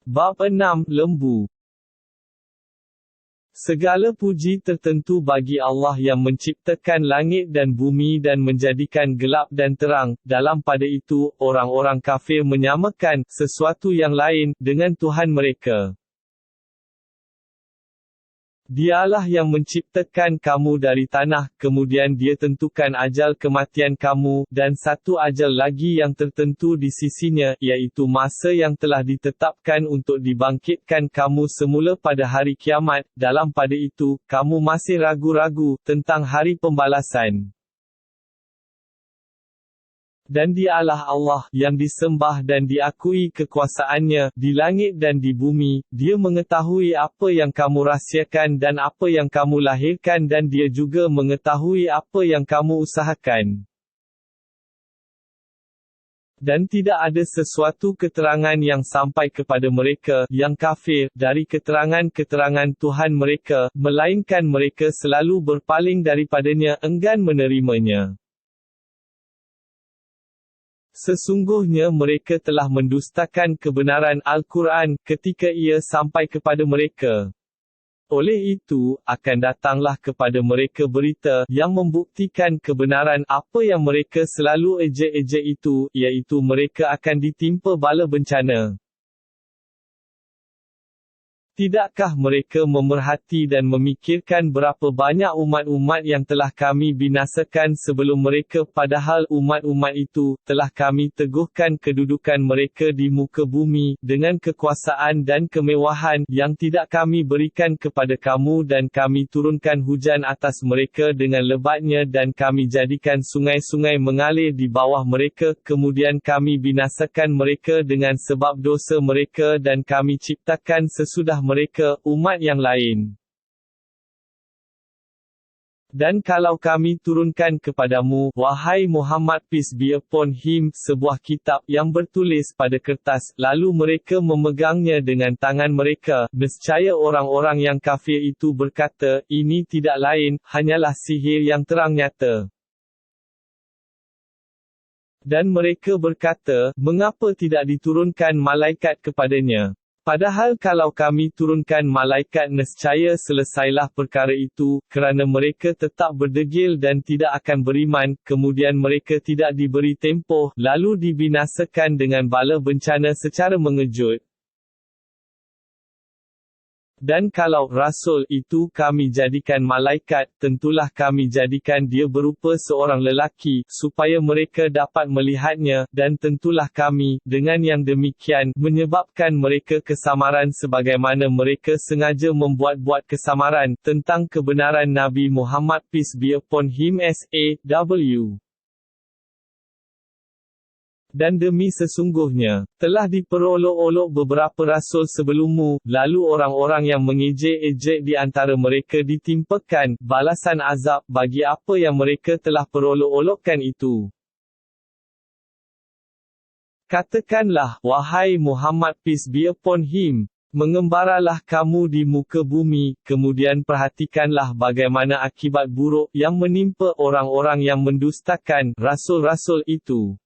Bab 6, Lembu. Segala puji tertentu bagi Allah yang menciptakan langit dan bumi dan menjadikan gelap dan terang. Dalam pada itu, orang-orang kafir menyamakan sesuatu yang lain dengan Tuhan mereka. Dialah yang menciptakan kamu dari tanah, kemudian Dia tentukan ajal kematian kamu, dan satu ajal lagi yang tertentu di sisinya, yaitu masa yang telah ditetapkan untuk dibangkitkan kamu semula pada hari kiamat. Dalam pada itu, kamu masih ragu-ragu tentang hari pembalasan. Dan Dialah Allah, yang disembah dan diakui kekuasaannya, di langit dan di bumi. Dia mengetahui apa yang kamu rahsiakan dan apa yang kamu lahirkan, dan Dia juga mengetahui apa yang kamu usahakan. Dan tidak ada sesuatu keterangan yang sampai kepada mereka, yang kafir, dari keterangan-keterangan Tuhan mereka, melainkan mereka selalu berpaling daripadanya, enggan menerimanya. Sesungguhnya mereka telah mendustakan kebenaran Al-Quran, ketika ia sampai kepada mereka. Oleh itu, akan datanglah kepada mereka berita, yang membuktikan kebenaran apa yang mereka selalu ejek-ejek itu, iaitu mereka akan ditimpa bala bencana. Tidakkah mereka memerhati dan memikirkan berapa banyak umat-umat yang telah kami binasakan sebelum mereka, padahal umat-umat itu telah kami teguhkan kedudukan mereka di muka bumi, dengan kekuasaan dan kemewahan yang tidak kami berikan kepada kamu, dan kami turunkan hujan atas mereka dengan lebatnya, dan kami jadikan sungai-sungai mengalir di bawah mereka, kemudian kami binasakan mereka dengan sebab dosa mereka, dan kami ciptakan sesudah mereka umat yang lain. Dan kalau kami turunkan kepadamu, wahai Muhammad peace be upon him, sebuah kitab yang bertulis pada kertas, lalu mereka memegangnya dengan tangan mereka, nescaya orang-orang yang kafir itu berkata, ini tidak lain, hanyalah sihir yang terang nyata. Dan mereka berkata, mengapa tidak diturunkan malaikat kepadanya? Padahal kalau kami turunkan malaikat, nescaya selesailah perkara itu, kerana mereka tetap berdegil dan tidak akan beriman, kemudian mereka tidak diberi tempoh, lalu dibinasakan dengan bala bencana secara mengejut. Dan kalau Rasul itu kami jadikan malaikat, tentulah kami jadikan dia berupa seorang lelaki, supaya mereka dapat melihatnya, dan tentulah kami, dengan yang demikian, menyebabkan mereka kesamaran sebagaimana mereka sengaja membuat-buat kesamaran, tentang kebenaran Nabi Muhammad peace be upon him SAW. Dan demi sesungguhnya, telah diperolok-olok beberapa rasul sebelummu, lalu orang-orang yang mengejek-ejek di antara mereka ditimpakan balasan azab bagi apa yang mereka telah perolok-olokkan itu. Katakanlah, wahai Muhammad peace be upon him, mengembaralah kamu di muka bumi, kemudian perhatikanlah bagaimana akibat buruk yang menimpa orang-orang yang mendustakan rasul-rasul itu.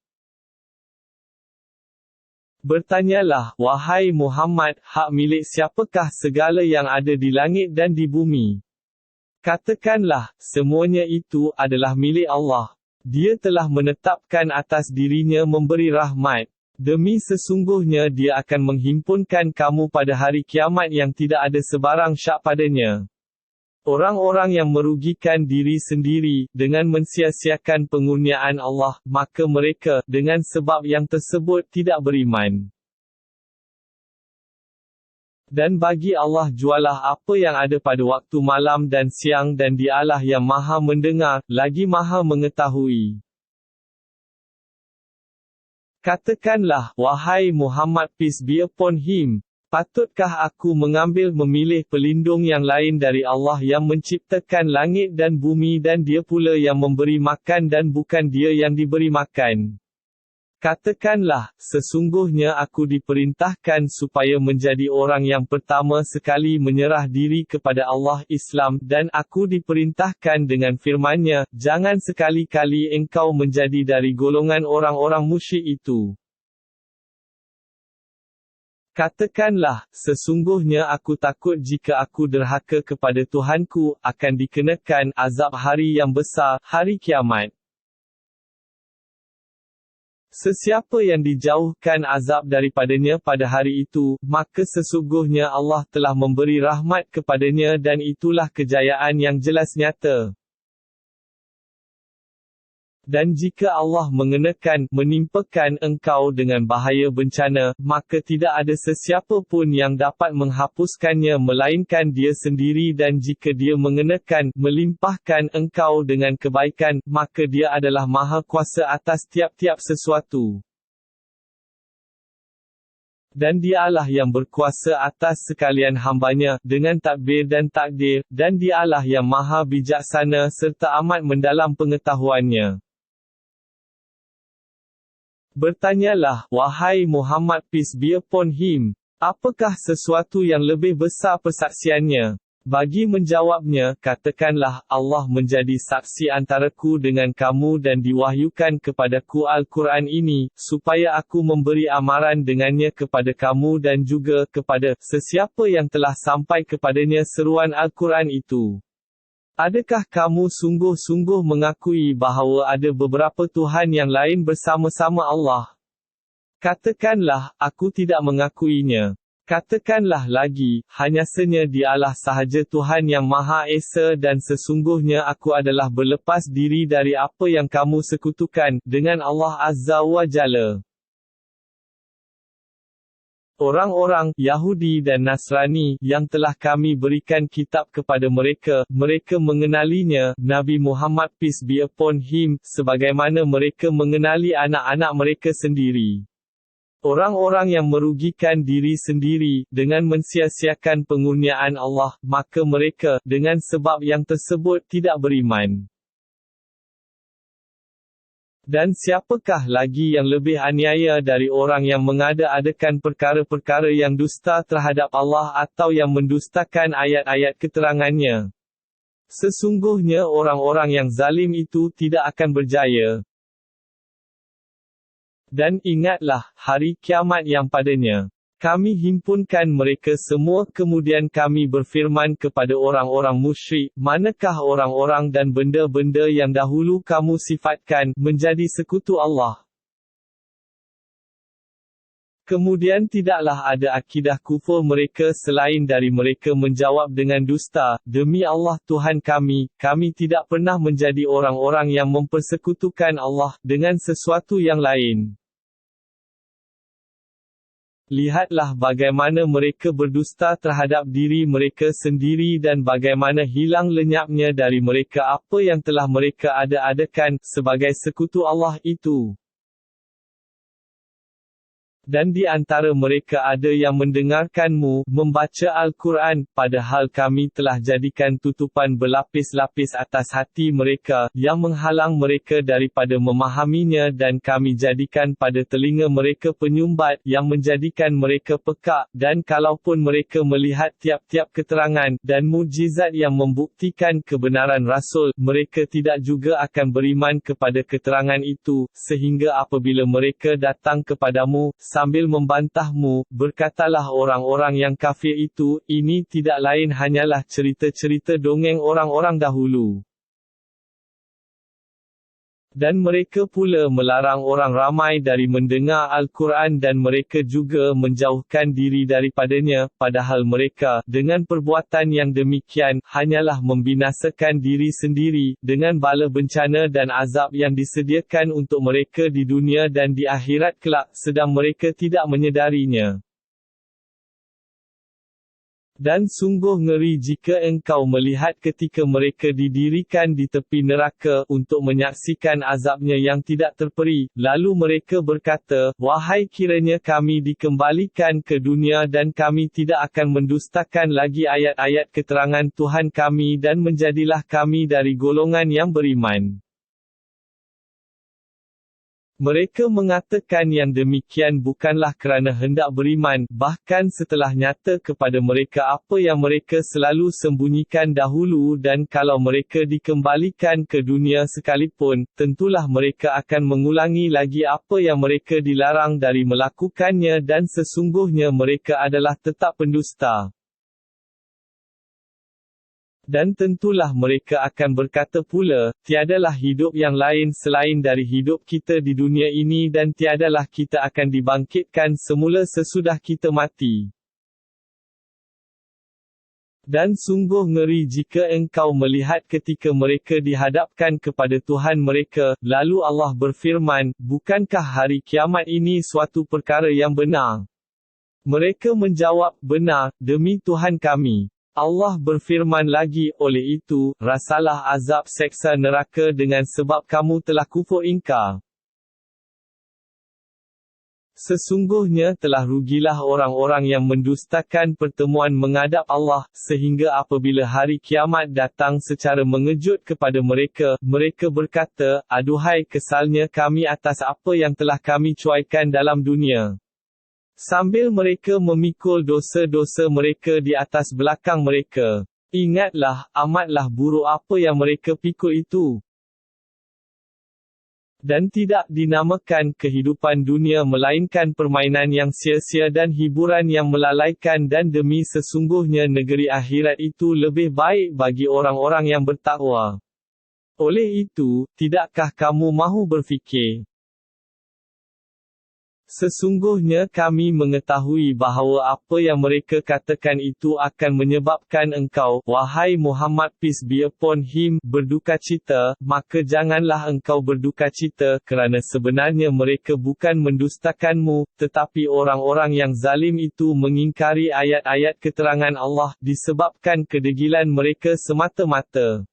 Bertanyalah, wahai Muhammad, hak milik siapakah segala yang ada di langit dan di bumi? Katakanlah, semuanya itu adalah milik Allah. Dia telah menetapkan atas dirinya memberi rahmat. Demi sesungguhnya Dia akan menghimpunkan kamu pada hari kiamat yang tidak ada sebarang syak padanya. Orang-orang yang merugikan diri sendiri, dengan mensia-siakan pengurniaan Allah, maka mereka, dengan sebab yang tersebut tidak beriman. Dan bagi Allah jualah apa yang ada pada waktu malam dan siang, dan Dialah yang maha mendengar, lagi maha mengetahui. Katakanlah, wahai Muhammad peace be upon him, patutkah aku memilih pelindung yang lain dari Allah yang menciptakan langit dan bumi, dan Dia pula yang memberi makan dan bukan dia yang diberi makan? Katakanlah, sesungguhnya aku diperintahkan supaya menjadi orang yang pertama sekali menyerah diri kepada Allah Islam, dan aku diperintahkan dengan firman-Nya, jangan sekali-kali engkau menjadi dari golongan orang-orang musyrik itu. Katakanlah, sesungguhnya aku takut jika aku derhaka kepada Tuhanku, akan dikenakan azab hari yang besar, hari kiamat. Sesiapa yang dijauhkan azab daripadanya pada hari itu, maka sesungguhnya Allah telah memberi rahmat kepadanya dan itulah kejayaan yang jelas nyata. Dan jika Allah mengenakan, menimpakan engkau dengan bahaya bencana, maka tidak ada sesiapa pun yang dapat menghapuskannya melainkan Dia sendiri dan jika Dia mengenakan, melimpahkan engkau dengan kebaikan, maka Dia adalah Maha Kuasa atas tiap-tiap sesuatu. Dan Dialah yang berkuasa atas sekalian hambanya, dengan tadbir dan takdir, dan Dialah yang Maha Bijaksana serta amat mendalam pengetahuannya. Bertanyalah, wahai Muhammad peace be upon him, apakah sesuatu yang lebih besar persaksiannya? Bagi menjawabnya, katakanlah, Allah menjadi saksi antaraku dengan kamu dan diwahyukan kepadaku Al-Quran ini, supaya aku memberi amaran dengannya kepada kamu dan juga kepada sesiapa yang telah sampai kepadanya seruan Al-Quran itu. Adakah kamu sungguh-sungguh mengakui bahawa ada beberapa Tuhan yang lain bersama-sama Allah? Katakanlah, aku tidak mengakuinya. Katakanlah lagi, hanyasanya Dialah sahaja Tuhan yang Maha Esa dan sesungguhnya aku adalah berlepas diri dari apa yang kamu sekutukan dengan Allah Azza wa Jalla. Orang-orang Yahudi dan Nasrani yang telah kami berikan kitab kepada mereka, mereka mengenalinya, Nabi Muhammad peace be upon him, sebagaimana mereka mengenali anak-anak mereka sendiri. Orang-orang yang merugikan diri sendiri, dengan mensia-siakan pengurniaan Allah, maka mereka, dengan sebab yang tersebut tidak beriman. Dan siapakah lagi yang lebih aniaya dari orang yang mengada-adakan perkara-perkara yang dusta terhadap Allah atau yang mendustakan ayat-ayat keterangannya? Sesungguhnya orang-orang yang zalim itu tidak akan berjaya. Dan ingatlah, hari kiamat yang padanya kami himpunkan mereka semua kemudian kami berfirman kepada orang-orang musyrik, manakah orang-orang dan benda-benda yang dahulu kamu sifatkan, menjadi sekutu Allah? Kemudian tidaklah ada akidah kufur mereka selain dari mereka menjawab dengan dusta, demi Allah Tuhan kami tidak pernah menjadi orang-orang yang mempersekutukan Allah dengan sesuatu yang lain. Lihatlah bagaimana mereka berdusta terhadap diri mereka sendiri dan bagaimana hilang lenyapnya dari mereka apa yang telah mereka ada-adakan, sebagai sekutu Allah itu. Dan di antara mereka ada yang mendengarkanmu, membaca Al-Quran, padahal kami telah jadikan tutupan berlapis-lapis atas hati mereka, yang menghalang mereka daripada memahaminya dan kami jadikan pada telinga mereka penyumbat, yang menjadikan mereka pekak, dan kalaupun mereka melihat tiap-tiap keterangan, dan mukjizat yang membuktikan kebenaran Rasul, mereka tidak juga akan beriman kepada keterangan itu, sehingga apabila mereka datang kepadamu, sambil membantahmu, berkatalah orang-orang yang kafir itu, ini tidak lain hanyalah cerita-cerita dongeng orang-orang dahulu. Dan mereka pula melarang orang ramai dari mendengar Al-Quran dan mereka juga menjauhkan diri daripadanya, padahal mereka, dengan perbuatan yang demikian, hanyalah membinasakan diri sendiri, dengan bala bencana dan azab yang disediakan untuk mereka di dunia dan di akhirat kelak, sedang mereka tidak menyedarinya. Dan sungguh ngeri jika engkau melihat ketika mereka didirikan di tepi neraka, untuk menyaksikan azabnya yang tidak terperi, lalu mereka berkata, wahai kiranya kami dikembalikan ke dunia dan kami tidak akan mendustakan lagi ayat-ayat keterangan Tuhan kami dan menjadilah kami dari golongan yang beriman. Mereka mengatakan yang demikian bukanlah kerana hendak beriman, bahkan setelah nyata kepada mereka apa yang mereka selalu sembunyikan dahulu, dan kalau mereka dikembalikan ke dunia sekalipun, tentulah mereka akan mengulangi lagi apa yang mereka dilarang dari melakukannya, dan sesungguhnya mereka adalah tetap pendusta. Dan tentulah mereka akan berkata pula, tiadalah hidup yang lain selain dari hidup kita di dunia ini, dan tiadalah kita akan dibangkitkan semula sesudah kita mati. Dan sungguh ngeri jika engkau melihat ketika mereka dihadapkan kepada Tuhan mereka, lalu Allah berfirman, bukankah hari kiamat ini suatu perkara yang benar? Mereka menjawab, benar, demi Tuhan kami. Allah berfirman lagi, oleh itu, rasalah azab seksa neraka dengan sebab kamu telah kufur ingkar. Sesungguhnya telah rugilah orang-orang yang mendustakan pertemuan menghadap Allah, sehingga apabila hari kiamat datang secara mengejut kepada mereka, mereka berkata, aduhai kesalnya kami atas apa yang telah kami cuaikan dalam dunia. Sambil mereka memikul dosa-dosa mereka di atas belakang mereka. Ingatlah, amatlah buruk apa yang mereka pikul itu. Dan tidak dinamakan kehidupan dunia melainkan permainan yang sia-sia dan hiburan yang melalaikan, dan demi sesungguhnya negeri akhirat itu lebih baik bagi orang-orang yang bertakwa. Oleh itu, tidakkah kamu mahu berfikir? Sesungguhnya kami mengetahui bahawa apa yang mereka katakan itu akan menyebabkan engkau, wahai Muhammad peace be upon him, berdukacita, maka janganlah engkau berdukacita, kerana sebenarnya mereka bukan mendustakanmu, tetapi orang-orang yang zalim itu mengingkari ayat-ayat keterangan Allah, disebabkan kedegilan mereka semata-mata.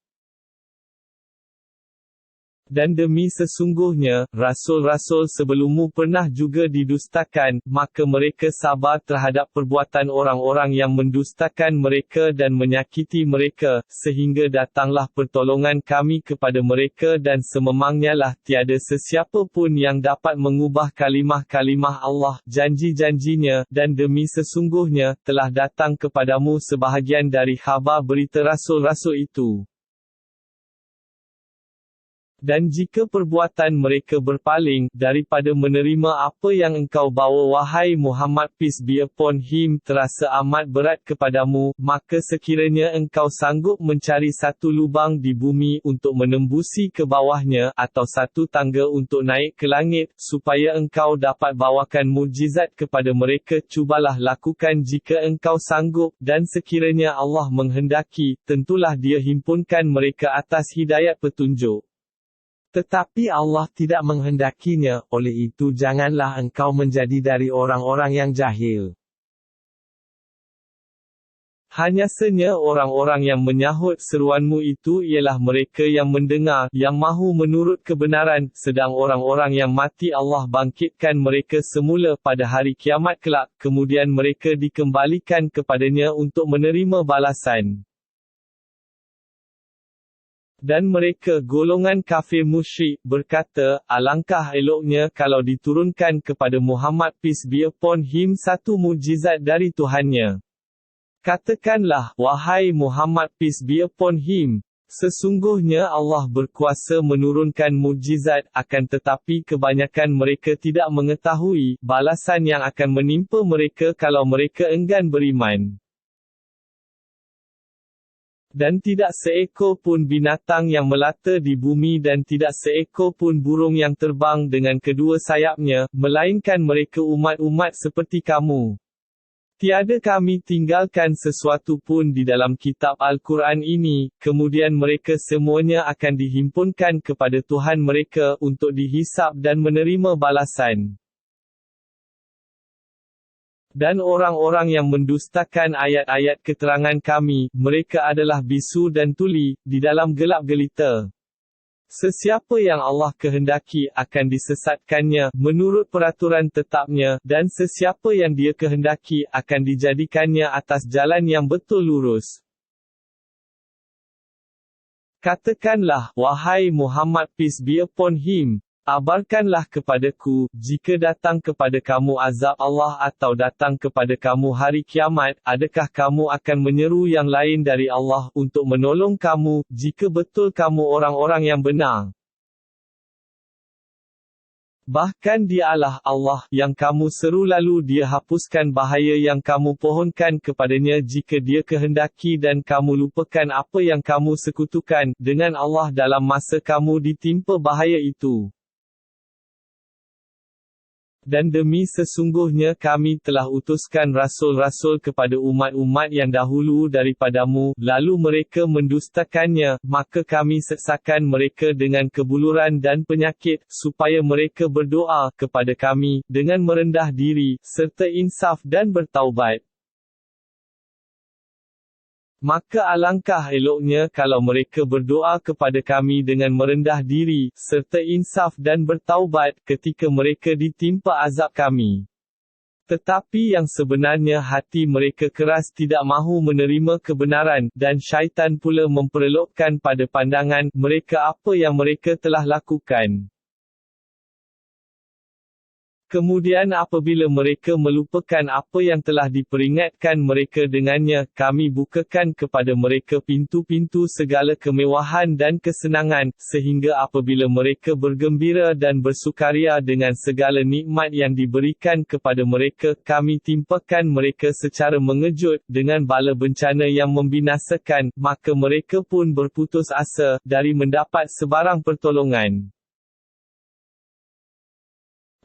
Dan demi sesungguhnya, rasul-rasul sebelummu pernah juga didustakan, maka mereka sabar terhadap perbuatan orang-orang yang mendustakan mereka dan menyakiti mereka, sehingga datanglah pertolongan kami kepada mereka, dan sememangnya lah tiada sesiapa pun yang dapat mengubah kalimah-kalimah Allah, janji-janjinya, dan demi sesungguhnya, telah datang kepadamu sebahagian dari khabar berita rasul-rasul itu. Dan jika perbuatan mereka berpaling, daripada menerima apa yang engkau bawa wahai Muhammad peace be upon him, terasa amat berat kepadamu, maka sekiranya engkau sanggup mencari satu lubang di bumi untuk menembusi ke bawahnya, atau satu tangga untuk naik ke langit, supaya engkau dapat bawakan mukjizat kepada mereka, cubalah lakukan jika engkau sanggup, dan sekiranya Allah menghendaki, tentulah Dia himpunkan mereka atas hidayat petunjuk. Tetapi Allah tidak menghendakinya, oleh itu janganlah engkau menjadi dari orang-orang yang jahil. Hanyasanya orang-orang yang menyahut seruanmu itu ialah mereka yang mendengar, yang mahu menurut kebenaran, sedang orang-orang yang mati Allah bangkitkan mereka semula pada hari kiamat kelak, kemudian mereka dikembalikan kepadanya untuk menerima balasan. Dan mereka golongan kafir musyrik berkata, alangkah eloknya kalau diturunkan kepada Muhammad peace be upon him satu mukjizat dari Tuhannya. Katakanlah, wahai Muhammad peace be upon him, sesungguhnya Allah berkuasa menurunkan mukjizat, akan tetapi kebanyakan mereka tidak mengetahui balasan yang akan menimpa mereka kalau mereka enggan beriman. Dan tidak seekor pun binatang yang melata di bumi dan tidak seekor pun burung yang terbang dengan kedua sayapnya, melainkan mereka umat-umat seperti kamu. Tiada kami tinggalkan sesuatu pun di dalam kitab Al-Quran ini, kemudian mereka semuanya akan dihimpunkan kepada Tuhan mereka untuk dihisab dan menerima balasan. Dan orang-orang yang mendustakan ayat-ayat keterangan kami, mereka adalah bisu dan tuli, di dalam gelap gelita. Sesiapa yang Allah kehendaki akan disesatkannya, menurut peraturan tetapnya, dan sesiapa yang Dia kehendaki akan dijadikannya atas jalan yang betul lurus. Katakanlah, wahai Muhammad peace be upon him, Abarkanlah kepadaku, jika datang kepada kamu azab Allah atau datang kepada kamu hari kiamat, adakah kamu akan menyeru yang lain dari Allah untuk menolong kamu, jika betul kamu orang-orang yang benar? Bahkan dialah Allah, yang kamu seru lalu Dia hapuskan bahaya yang kamu pohonkan kepadanya jika Dia kehendaki dan kamu lupakan apa yang kamu sekutukan dengan Allah dalam masa kamu ditimpa bahaya itu. Dan demi sesungguhnya kami telah utuskan rasul-rasul kepada umat-umat yang dahulu daripadamu, lalu mereka mendustakannya, maka kami seksakan mereka dengan kebuluran dan penyakit, supaya mereka berdoa kepada kami, dengan merendah diri, serta insaf dan bertaubat. Maka alangkah eloknya kalau mereka berdoa kepada kami dengan merendah diri, serta insaf dan bertaubat, ketika mereka ditimpa azab kami. Tetapi yang sebenarnya hati mereka keras tidak mahu menerima kebenaran, dan syaitan pula memperelokkan pada pandangan mereka apa yang mereka telah lakukan. Kemudian apabila mereka melupakan apa yang telah diperingatkan mereka dengannya, kami bukakan kepada mereka pintu-pintu segala kemewahan dan kesenangan, sehingga apabila mereka bergembira dan bersukaria dengan segala nikmat yang diberikan kepada mereka, kami timpakan mereka secara mengejut, dengan bala bencana yang membinasakan, maka mereka pun berputus asa, dari mendapat sebarang pertolongan.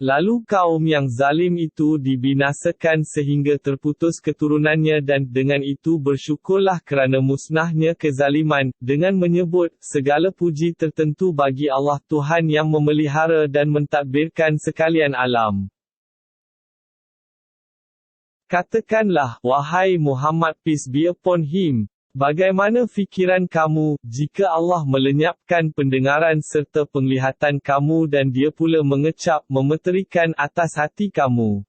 Lalu kaum yang zalim itu dibinasakan sehingga terputus keturunannya dan dengan itu bersyukurlah kerana musnahnya kezaliman, dengan menyebut, segala puji tertentu bagi Allah Tuhan yang memelihara dan mentadbirkan sekalian alam. Katakanlah, wahai Muhammad peace be upon him, bagaimana fikiran kamu, jika Allah melenyapkan pendengaran serta penglihatan kamu dan Dia pula mengecap, memeterikan atas hati kamu?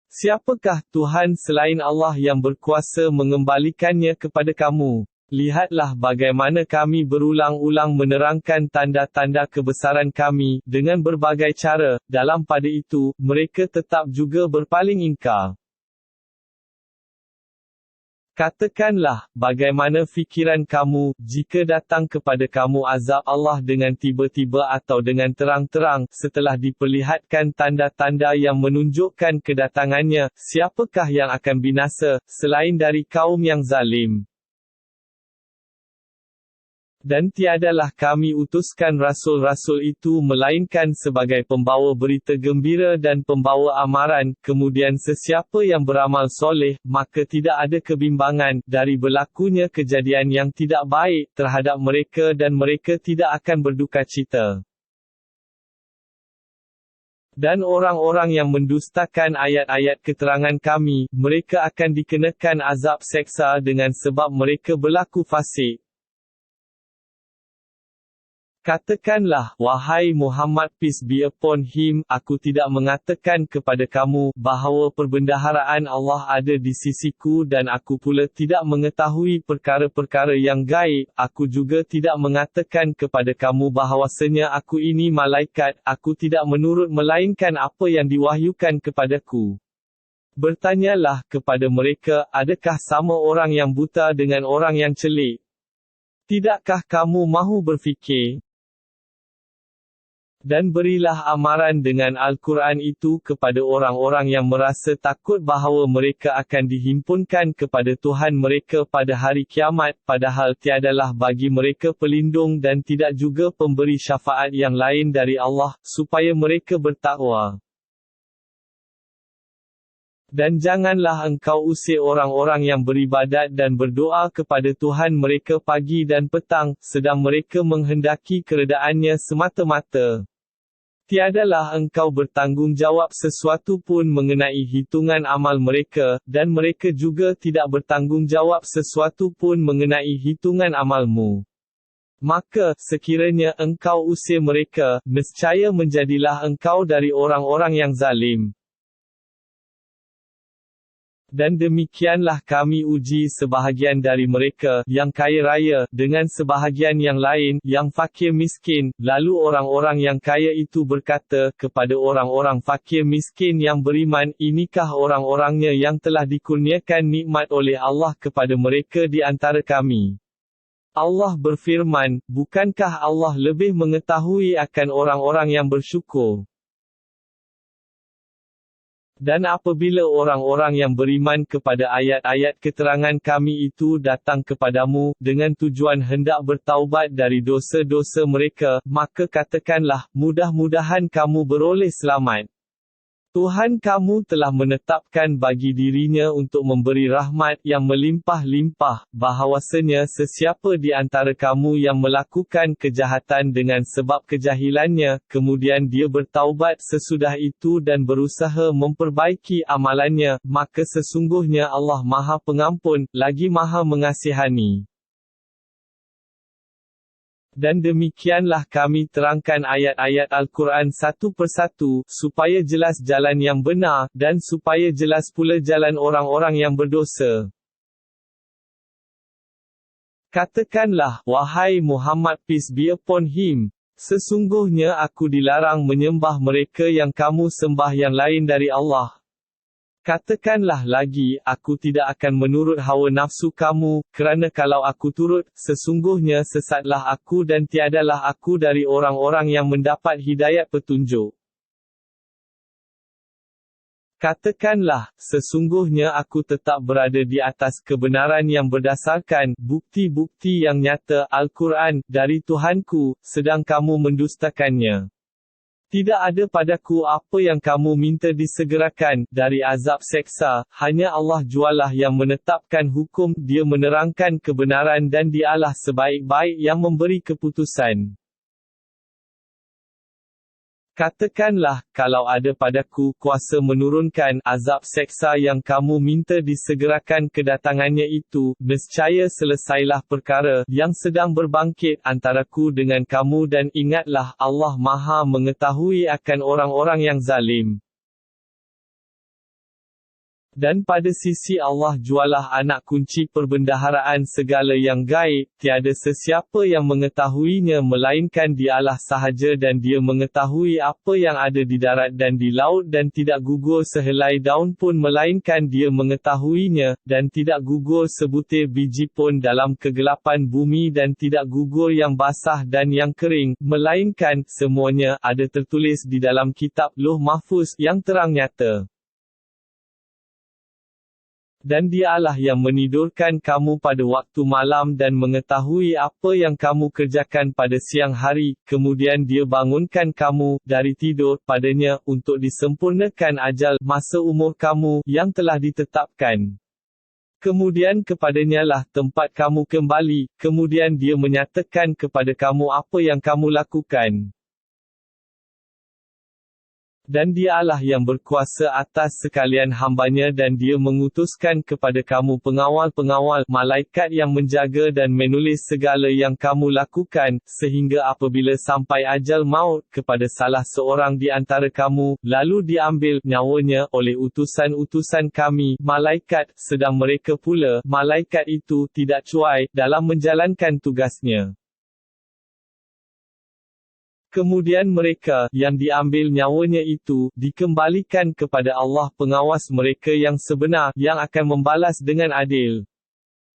Siapakah Tuhan selain Allah yang berkuasa mengembalikannya kepada kamu? Lihatlah bagaimana kami berulang-ulang menerangkan tanda-tanda kebesaran kami, dengan berbagai cara, dalam pada itu, mereka tetap juga berpaling ingkar. Katakanlah, bagaimana fikiran kamu, jika datang kepada kamu azab Allah dengan tiba-tiba atau dengan terang-terang, setelah diperlihatkan tanda-tanda yang menunjukkan kedatangannya, siapakah yang akan binasa, selain dari kaum yang zalim? Dan tiadalah kami utuskan rasul-rasul itu melainkan sebagai pembawa berita gembira dan pembawa amaran, kemudian sesiapa yang beramal soleh, maka tidak ada kebimbangan, dari berlakunya kejadian yang tidak baik, terhadap mereka dan mereka tidak akan berduka cita. Dan orang-orang yang mendustakan ayat-ayat keterangan kami, mereka akan dikenakan azab seksa dengan sebab mereka berlaku fasik. Katakanlah, wahai Muhammad peace be upon him, aku tidak mengatakan kepada kamu, bahawa perbendaharaan Allah ada di sisiku dan aku pula tidak mengetahui perkara-perkara yang gaib, aku juga tidak mengatakan kepada kamu bahawasanya aku ini malaikat, aku tidak menurut melainkan apa yang diwahyukan kepadaku. Bertanyalah kepada mereka, adakah sama orang yang buta dengan orang yang celik? Tidakkah kamu mahu berfikir? Dan berilah amaran dengan Al-Quran itu kepada orang-orang yang merasa takut bahawa mereka akan dihimpunkan kepada Tuhan mereka pada hari kiamat, padahal tiadalah bagi mereka pelindung dan tidak juga pemberi syafaat yang lain dari Allah, supaya mereka bertakwa. Dan janganlah engkau usir orang-orang yang beribadat dan berdoa kepada Tuhan mereka pagi dan petang, sedang mereka menghendaki keredaannya semata-mata. Tiadalah engkau bertanggungjawab sesuatu pun mengenai hitungan amal mereka, dan mereka juga tidak bertanggungjawab sesuatu pun mengenai hitungan amalmu. Maka, sekiranya engkau usir mereka, nescaya menjadilah engkau dari orang-orang yang zalim. Dan demikianlah kami uji sebahagian dari mereka, yang kaya raya, dengan sebahagian yang lain, yang fakir miskin. Lalu orang-orang yang kaya itu berkata kepada orang-orang fakir miskin yang beriman, inikah orang-orangnya yang telah dikurniakan nikmat oleh Allah kepada mereka di antara kami? Allah berfirman, bukankah Allah lebih mengetahui akan orang-orang yang bersyukur? Dan apabila orang-orang yang beriman kepada ayat-ayat keterangan kami itu datang kepadamu, dengan tujuan hendak bertaubat dari dosa-dosa mereka, maka katakanlah, mudah-mudahan kamu beroleh selamat. Tuhan kamu telah menetapkan bagi dirinya untuk memberi rahmat yang melimpah-limpah, bahawasanya sesiapa di antara kamu yang melakukan kejahatan dengan sebab kejahilannya, kemudian dia bertaubat sesudah itu dan berusaha memperbaiki amalannya, maka sesungguhnya Allah Maha Pengampun, lagi Maha Mengasihani. Dan demikianlah kami terangkan ayat-ayat Al-Quran satu persatu, supaya jelas jalan yang benar, dan supaya jelas pula jalan orang-orang yang berdosa. Katakanlah, wahai Muhammad peace be upon him, sesungguhnya aku dilarang menyembah mereka yang kamu sembah yang lain dari Allah. Katakanlah lagi, aku tidak akan menurut hawa nafsu kamu, kerana kalau aku turut, sesungguhnya sesatlah aku dan tiadalah aku dari orang-orang yang mendapat hidayat petunjuk. Katakanlah, sesungguhnya aku tetap berada di atas kebenaran yang berdasarkan bukti-bukti yang nyata Al-Quran dari Tuhanku, sedang kamu mendustakannya. Tidak ada padaku apa yang kamu minta disegerakan, dari azab seksa, hanya Allah jualah yang menetapkan hukum, dia menerangkan kebenaran dan dialah sebaik-baik yang memberi keputusan. Katakanlah, kalau ada padaku kuasa menurunkan azab seksa yang kamu minta disegerakan kedatangannya itu, nescaya selesailah perkara yang sedang berbangkit antaraku dengan kamu dan ingatlah, Allah Maha mengetahui akan orang-orang yang zalim. Dan pada sisi Allah jualah anak kunci perbendaharaan segala yang gaib, tiada sesiapa yang mengetahuinya melainkan dialah sahaja dan dia mengetahui apa yang ada di darat dan di laut dan tidak gugur sehelai daun pun melainkan dia mengetahuinya, dan tidak gugur sebutir biji pun dalam kegelapan bumi dan tidak gugur yang basah dan yang kering, melainkan semuanya ada tertulis di dalam kitab Lauh Mahfuz yang terang nyata. Dan dialah yang menidurkan kamu pada waktu malam dan mengetahui apa yang kamu kerjakan pada siang hari, kemudian dia bangunkan kamu dari tidur padanya, untuk disempurnakan ajal, masa umur kamu, yang telah ditetapkan. Kemudian kepadanya lah tempat kamu kembali, kemudian dia menyatakan kepada kamu apa yang kamu lakukan. Dan dialah yang berkuasa atas sekalian hambanya dan dia mengutuskan kepada kamu pengawal-pengawal, malaikat yang menjaga dan menulis segala yang kamu lakukan, sehingga apabila sampai ajal maut kepada salah seorang di antara kamu, lalu diambil nyawanya oleh utusan-utusan kami, malaikat, sedang mereka pula, malaikat itu, tidak cuai, dalam menjalankan tugasnya. Kemudian mereka, yang diambil nyawanya itu, dikembalikan kepada Allah pengawas mereka yang sebenar, yang akan membalas dengan adil.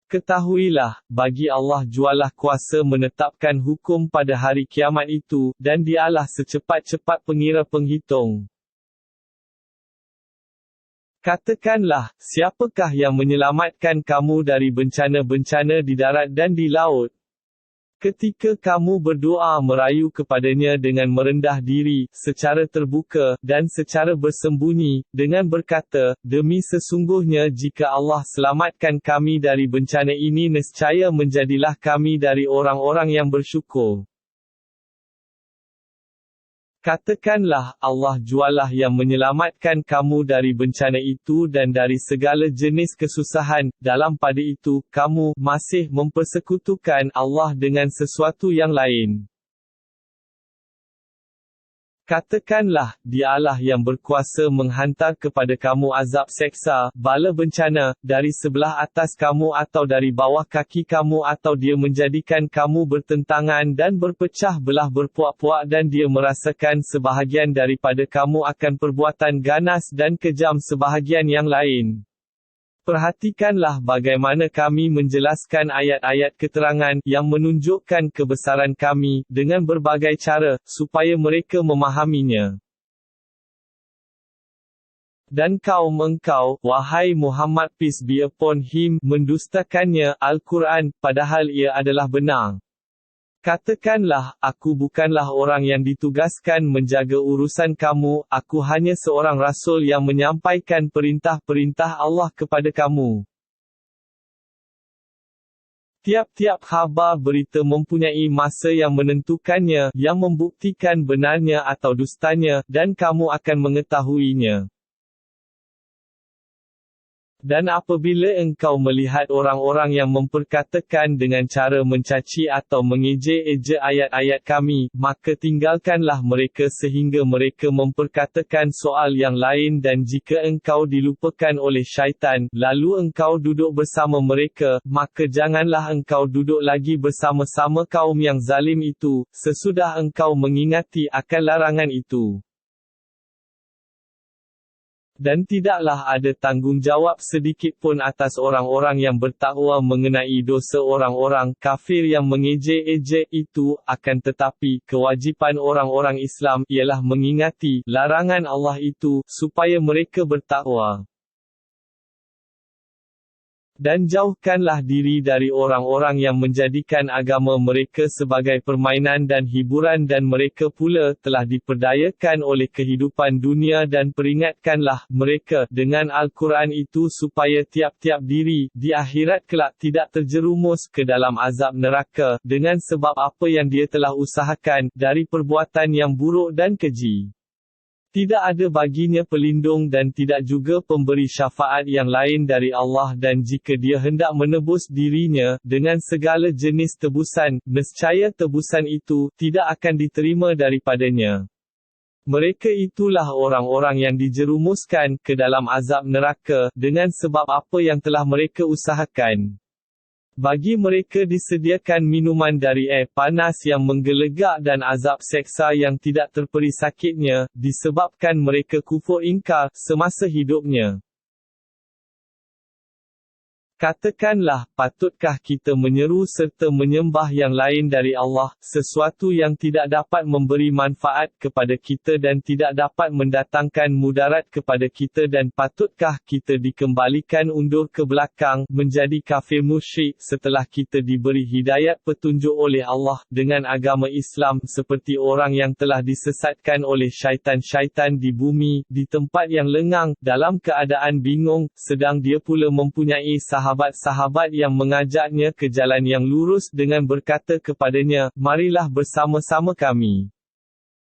Ketahuilah, bagi Allah jualah kuasa menetapkan hukum pada hari kiamat itu, dan dialah secepat-cepat pengira penghitung. Katakanlah, siapakah yang menyelamatkan kamu dari bencana-bencana di darat dan di laut? Ketika kamu berdoa merayu kepadanya dengan merendah diri, secara terbuka, dan secara bersembunyi, dengan berkata, demi sesungguhnya jika Allah selamatkan kami dari bencana ini nescaya menjadilah kami dari orang-orang yang bersyukur. Katakanlah, Allah jualah yang menyelamatkan kamu dari bencana itu dan dari segala jenis kesusahan, dalam pada itu, kamu masih mempersekutukan Allah dengan sesuatu yang lain. Katakanlah, Dialah yang berkuasa menghantar kepada kamu azab seksa, bala bencana, dari sebelah atas kamu atau dari bawah kaki kamu, atau Dia menjadikan kamu bertentangan dan berpecah belah berpuak-puak, dan Dia merasakan sebahagian daripada kamu akan perbuatan ganas dan kejam sebahagian yang lain. Perhatikanlah bagaimana kami menjelaskan ayat-ayat keterangan yang menunjukkan kebesaran kami dengan berbagai cara supaya mereka memahaminya. Dan kaum engkau, wahai Muhammad peace be upon him, mendustakannya, Al-Quran, padahal ia adalah benar. Katakanlah, aku bukanlah orang yang ditugaskan menjaga urusan kamu, aku hanya seorang rasul yang menyampaikan perintah-perintah Allah kepada kamu. Tiap-tiap khabar berita mempunyai masa yang menentukannya, yang membuktikan benarnya atau dustanya, dan kamu akan mengetahuinya. Dan apabila engkau melihat orang-orang yang memperkatakan dengan cara mencaci atau mengejek-ejek ayat-ayat kami, maka tinggalkanlah mereka sehingga mereka memperkatakan soal yang lain, dan jika engkau dilupakan oleh syaitan, lalu engkau duduk bersama mereka, maka janganlah engkau duduk lagi bersama-sama kaum yang zalim itu, sesudah engkau mengingati akan larangan itu. Dan tidaklah ada tanggungjawab sedikit pun atas orang-orang yang bertakwa mengenai dosa orang-orang kafir yang mengejek-ejek itu, akan tetapi, kewajipan orang-orang Islam ialah mengingati larangan Allah itu, supaya mereka bertakwa. Dan jauhkanlah diri dari orang-orang yang menjadikan agama mereka sebagai permainan dan hiburan, dan mereka pula telah diperdayakan oleh kehidupan dunia, dan peringatkanlah mereka dengan Al-Quran itu supaya tiap-tiap diri di akhirat kelak tidak terjerumus ke dalam azab neraka dengan sebab apa yang dia telah usahakan dari perbuatan yang buruk dan keji. Tidak ada baginya pelindung dan tidak juga pemberi syafaat yang lain dari Allah, dan jika dia hendak menebus dirinya dengan segala jenis tebusan, nescaya tebusan itu tidak akan diterima daripadanya. Mereka itulah orang-orang yang dijerumuskan ke dalam azab neraka dengan sebab apa yang telah mereka usahakan. Bagi mereka disediakan minuman dari air panas yang menggelegak dan azab seksa yang tidak terperi sakitnya, disebabkan mereka kufur ingkar semasa hidupnya. Katakanlah, patutkah kita menyeru serta menyembah yang lain dari Allah, sesuatu yang tidak dapat memberi manfaat kepada kita dan tidak dapat mendatangkan mudarat kepada kita, dan patutkah kita dikembalikan undur ke belakang, menjadi kafir musyrik, setelah kita diberi hidayat petunjuk oleh Allah, dengan agama Islam, seperti orang yang telah disesatkan oleh syaitan-syaitan di bumi, di tempat yang lengang, dalam keadaan bingung, sedang dia pula mempunyai sahabat-sahabat yang mengajaknya ke jalan yang lurus dengan berkata kepadanya, marilah bersama-sama kami.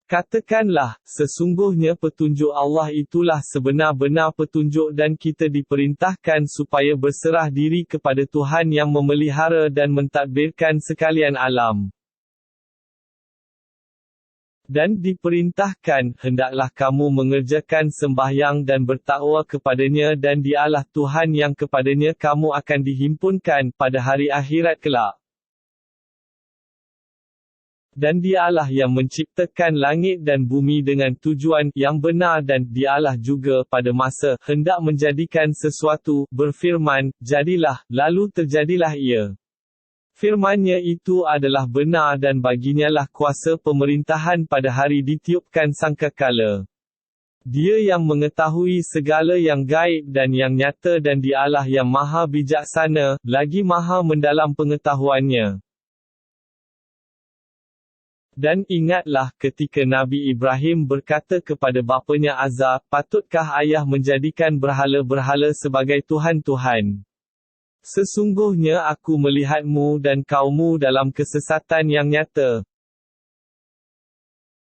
Katakanlah, sesungguhnya petunjuk Allah itulah sebenar-benar petunjuk, dan kita diperintahkan supaya berserah diri kepada Tuhan yang memelihara dan mentadbirkan sekalian alam. Dan diperintahkan, hendaklah kamu mengerjakan sembahyang dan bertakwa kepadanya, dan Dialah Tuhan yang kepadanya kamu akan dihimpunkan pada hari akhirat kelak. Dan Dialah yang menciptakan langit dan bumi dengan tujuan yang benar, dan Dialah juga pada masa hendak menjadikan sesuatu, berfirman, jadilah, lalu terjadilah ia. Firman-Nya itu adalah benar, dan baginyalah kuasa pemerintahan pada hari ditiupkan sangkakala. Dia yang mengetahui segala yang gaib dan yang nyata, dan Dialah yang maha bijaksana, lagi maha mendalam pengetahuannya. Dan ingatlah ketika Nabi Ibrahim berkata kepada bapanya Azar, patutkah ayah menjadikan berhala-berhala sebagai Tuhan-Tuhan? Sesungguhnya aku melihatmu dan kaummu dalam kesesatan yang nyata.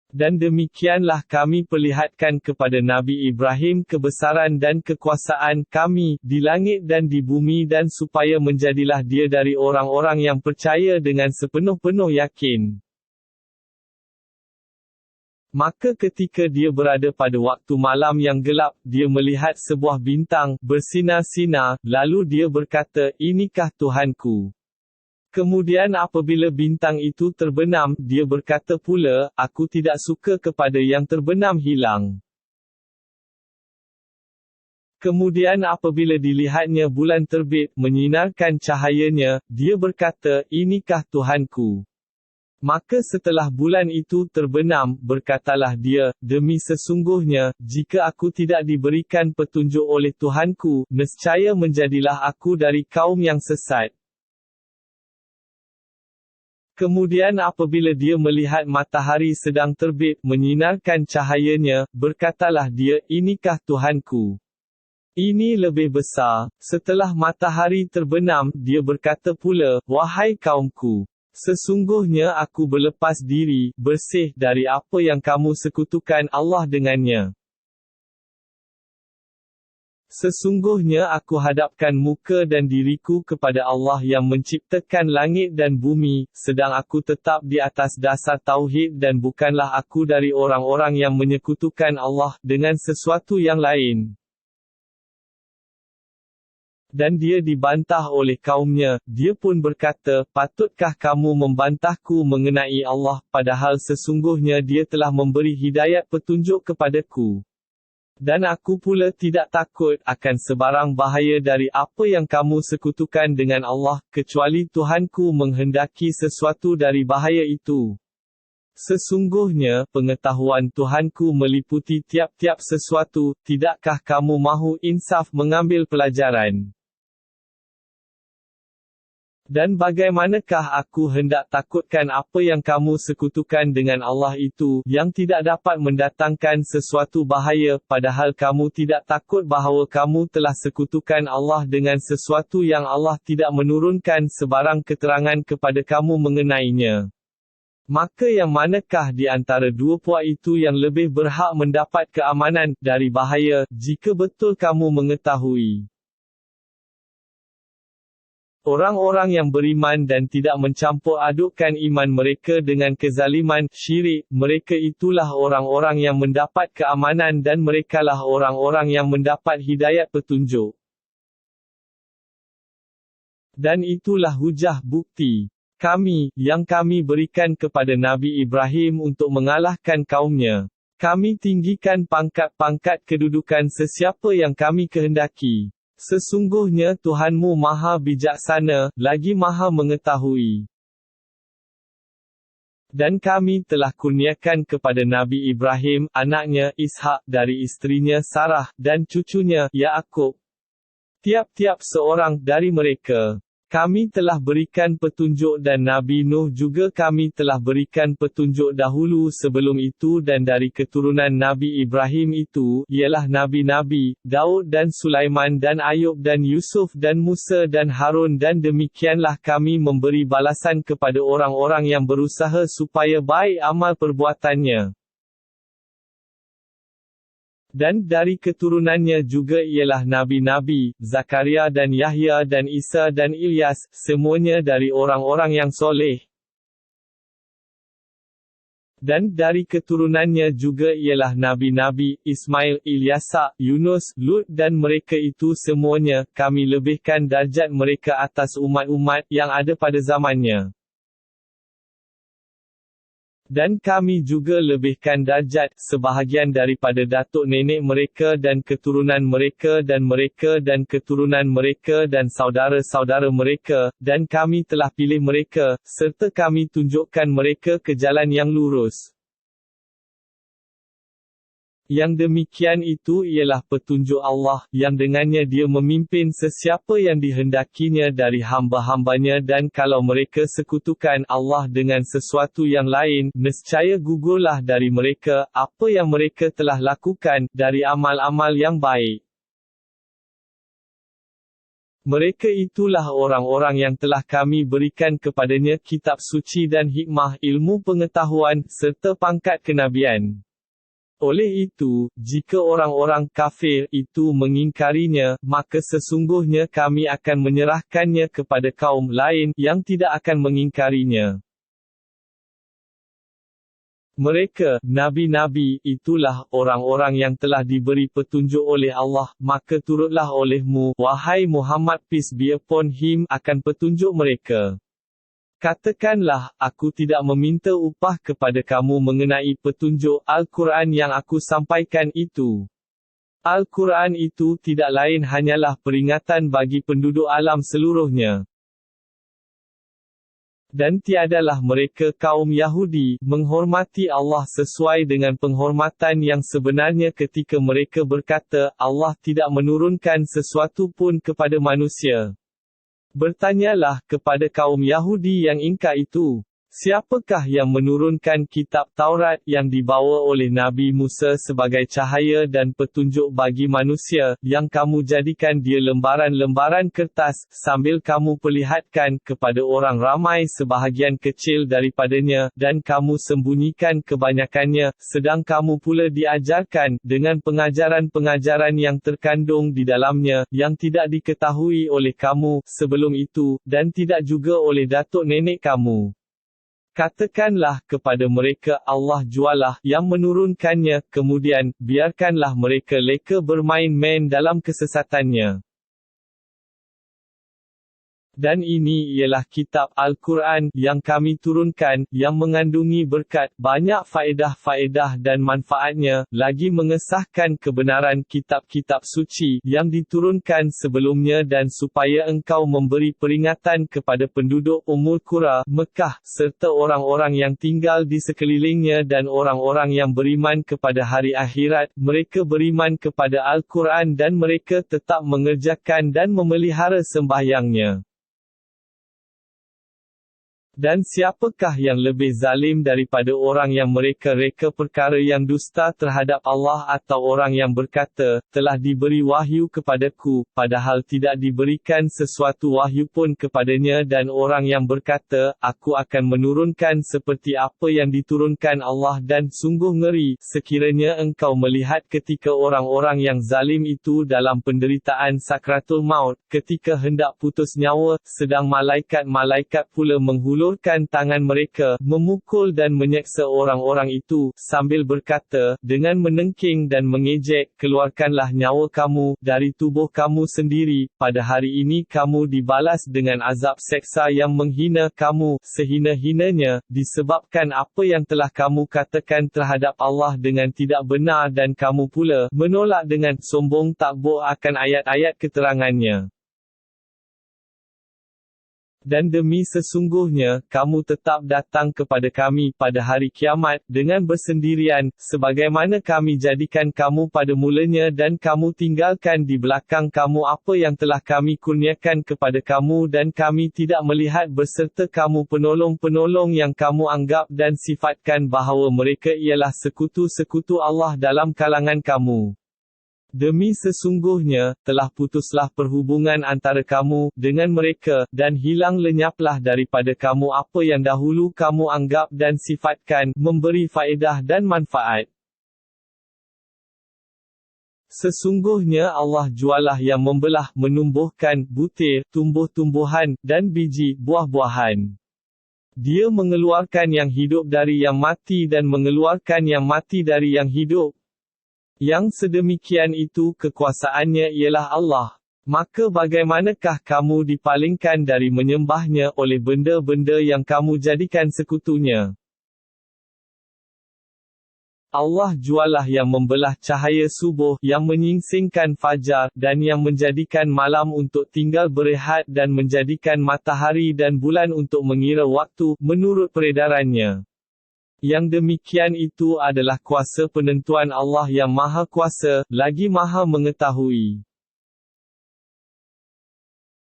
Dan demikianlah kami perlihatkan kepada Nabi Ibrahim kebesaran dan kekuasaan kami, di langit dan di bumi, dan supaya menjadilah dia dari orang-orang yang percaya dengan sepenuh-penuh yakin. Maka ketika dia berada pada waktu malam yang gelap, dia melihat sebuah bintang, bersinar-sinar, lalu dia berkata, "Inikah Tuhanku?" Kemudian apabila bintang itu terbenam, dia berkata pula, "Aku tidak suka kepada yang terbenam hilang." Kemudian apabila dilihatnya bulan terbit, menyinarkan cahayanya, dia berkata, "Inikah Tuhanku?" Maka setelah bulan itu terbenam, berkatalah dia, "Demi sesungguhnya, jika aku tidak diberikan petunjuk oleh Tuhanku, nescaya menjadilah aku dari kaum yang sesat." Kemudian apabila dia melihat matahari sedang terbit, menyinarkan cahayanya, berkatalah dia, "Inikah Tuhanku?" Ini lebih besar. Setelah matahari terbenam, dia berkata pula, "Wahai kaumku, sesungguhnya aku berlepas diri, bersih, dari apa yang kamu sekutukan Allah dengannya. Sesungguhnya aku hadapkan muka dan diriku kepada Allah yang menciptakan langit dan bumi, sedang aku tetap di atas dasar tauhid dan bukanlah aku dari orang-orang yang menyekutukan Allah dengan sesuatu yang lain." Dan dia dibantah oleh kaumnya, dia pun berkata, "Patutkah kamu membantahku mengenai Allah, padahal sesungguhnya dia telah memberi hidayat petunjuk kepadaku. Dan aku pula tidak takut akan sebarang bahaya dari apa yang kamu sekutukan dengan Allah, kecuali Tuhanku menghendaki sesuatu dari bahaya itu. Sesungguhnya, pengetahuan Tuhanku meliputi tiap-tiap sesuatu, tidakkah kamu mahu insaf mengambil pelajaran? Dan bagaimanakah aku hendak takutkan apa yang kamu sekutukan dengan Allah itu, yang tidak dapat mendatangkan sesuatu bahaya, padahal kamu tidak takut bahawa kamu telah sekutukan Allah dengan sesuatu yang Allah tidak menurunkan sebarang keterangan kepada kamu mengenainya. Maka yang manakah di antara dua puak itu yang lebih berhak mendapat keamanan dari bahaya, jika betul kamu mengetahui?" Orang-orang yang beriman dan tidak mencampur adukkan iman mereka dengan kezaliman, syirik, mereka itulah orang-orang yang mendapat keamanan dan merekalah orang-orang yang mendapat hidayat petunjuk. Dan itulah hujah bukti kami, yang kami berikan kepada Nabi Ibrahim untuk mengalahkan kaumnya. Kami tinggikan pangkat-pangkat kedudukan sesiapa yang kami kehendaki. Sesungguhnya Tuhanmu Maha Bijaksana, lagi Maha Mengetahui. Dan kami telah kurniakan kepada Nabi Ibrahim, anaknya, Ishak, dari isterinya Sarah, dan cucunya, Ya'aqub. Tiap-tiap seorang dari mereka. Kami telah berikan petunjuk dan Nabi Nuh juga kami telah berikan petunjuk dahulu sebelum itu dan dari keturunan Nabi Ibrahim itu, ialah Nabi-Nabi, Daud dan Sulaiman dan Ayub dan Yusuf dan Musa dan Harun dan demikianlah kami memberi balasan kepada orang-orang yang berusaha supaya baik amal perbuatannya. Dan dari keturunannya juga ialah Nabi-Nabi, Zakaria dan Yahya dan Isa dan Ilyas, semuanya dari orang-orang yang soleh. Dan dari keturunannya juga ialah Nabi-Nabi, Ismail, Ilyasa, Yunus, Lut dan mereka itu semuanya, kami lebihkan darjat mereka atas umat-umat yang ada pada zamannya. Dan kami juga lebihkan darjat sebahagian daripada datuk nenek mereka dan keturunan mereka dan keturunan mereka dan saudara-saudara mereka, dan kami telah pilih mereka, serta kami tunjukkan mereka ke jalan yang lurus. Yang demikian itu ialah petunjuk Allah, yang dengannya dia memimpin sesiapa yang dihendakinya dari hamba-hambanya dan kalau mereka sekutukan Allah dengan sesuatu yang lain, nescaya gugurlah dari mereka, apa yang mereka telah lakukan, dari amal-amal yang baik. Mereka itulah orang-orang yang telah kami berikan kepadanya kitab suci dan hikmah, ilmu pengetahuan, serta pangkat kenabian. Oleh itu, jika orang-orang kafir itu mengingkarinya, maka sesungguhnya kami akan menyerahkannya kepada kaum lain yang tidak akan mengingkarinya. Mereka, nabi-nabi, itulah orang-orang yang telah diberi petunjuk oleh Allah, maka turutlah olehmu, wahai Muhammad peace be upon him, akan petunjuk mereka. Katakanlah, aku tidak meminta upah kepada kamu mengenai petunjuk Al-Quran yang aku sampaikan itu. Al-Quran itu tidak lain hanyalah peringatan bagi penduduk alam seluruhnya. Dan tiadalah mereka kaum Yahudi menghormati Allah sesuai dengan penghormatan yang sebenarnya ketika mereka berkata, Allah tidak menurunkan sesuatu pun kepada manusia. Bertanyalah kepada kaum Yahudi yang ingkar itu, siapakah yang menurunkan kitab Taurat yang dibawa oleh Nabi Musa sebagai cahaya dan petunjuk bagi manusia, yang kamu jadikan dia lembaran-lembaran kertas, sambil kamu perlihatkan kepada orang ramai sebahagian kecil daripadanya, dan kamu sembunyikan kebanyakannya, sedang kamu pula diajarkan, dengan pengajaran-pengajaran yang terkandung di dalamnya, yang tidak diketahui oleh kamu, sebelum itu, dan tidak juga oleh datuk nenek kamu. Katakanlah kepada mereka Allah jualah yang menurunkannya, kemudian, biarkanlah mereka leka bermain-main dalam kesesatannya. Dan ini ialah kitab Al-Quran yang kami turunkan, yang mengandungi berkat, banyak faedah-faedah dan manfaatnya, lagi mengesahkan kebenaran kitab-kitab suci yang diturunkan sebelumnya dan supaya engkau memberi peringatan kepada penduduk Ummul Qura, Mekah, serta orang-orang yang tinggal di sekelilingnya dan orang-orang yang beriman kepada hari akhirat, mereka beriman kepada Al-Quran dan mereka tetap mengerjakan dan memelihara sembahyangnya. Dan siapakah yang lebih zalim daripada orang yang mereka reka perkara yang dusta terhadap Allah atau orang yang berkata, telah diberi wahyu kepadaku, padahal tidak diberikan sesuatu wahyu pun kepadanya, dan orang yang berkata, aku akan menurunkan seperti apa yang diturunkan Allah, dan sungguh ngeri, sekiranya engkau melihat ketika orang-orang yang zalim itu dalam penderitaan sakratul maut, ketika hendak putus nyawa, sedang malaikat-malaikat pula menghulurkan tangan mereka, memukul dan menyeksa orang-orang itu, sambil berkata, dengan menengking dan mengejek, keluarkanlah nyawa kamu, dari tubuh kamu sendiri, pada hari ini kamu dibalas dengan azab seksa yang menghina kamu, sehina-hinanya, disebabkan apa yang telah kamu katakan terhadap Allah dengan tidak benar dan kamu pula, menolak dengan sombong takbur akan ayat-ayat keterangannya. Dan demi sesungguhnya, kamu tetap datang kepada kami pada hari kiamat, dengan bersendirian, sebagaimana kami jadikan kamu pada mulanya dan kamu tinggalkan di belakang kamu apa yang telah kami kurniakan kepada kamu dan kami tidak melihat berserta kamu penolong-penolong yang kamu anggap dan sifatkan bahawa mereka ialah sekutu-sekutu Allah dalam kalangan kamu. Demi sesungguhnya, telah putuslah perhubungan antara kamu dengan mereka, dan hilang lenyaplah daripada kamu apa yang dahulu kamu anggap dan sifatkan, memberi faedah dan manfaat. Sesungguhnya Allah jualah yang membelah, menumbuhkan, butir, tumbuh-tumbuhan, dan biji, buah-buahan. Dia mengeluarkan yang hidup dari yang mati dan mengeluarkan yang mati dari yang hidup. Yang sedemikian itu kekuasaannya ialah Allah. Maka bagaimanakah kamu dipalingkan dari menyembahnya oleh benda-benda yang kamu jadikan sekutunya? Allah jualah yang membelah cahaya subuh, yang menyingsingkan fajar, dan yang menjadikan malam untuk tinggal berehat dan menjadikan matahari dan bulan untuk mengira waktu, menurut peredarannya. Yang demikian itu adalah kuasa penentuan Allah yang Maha Kuasa, lagi Maha Mengetahui.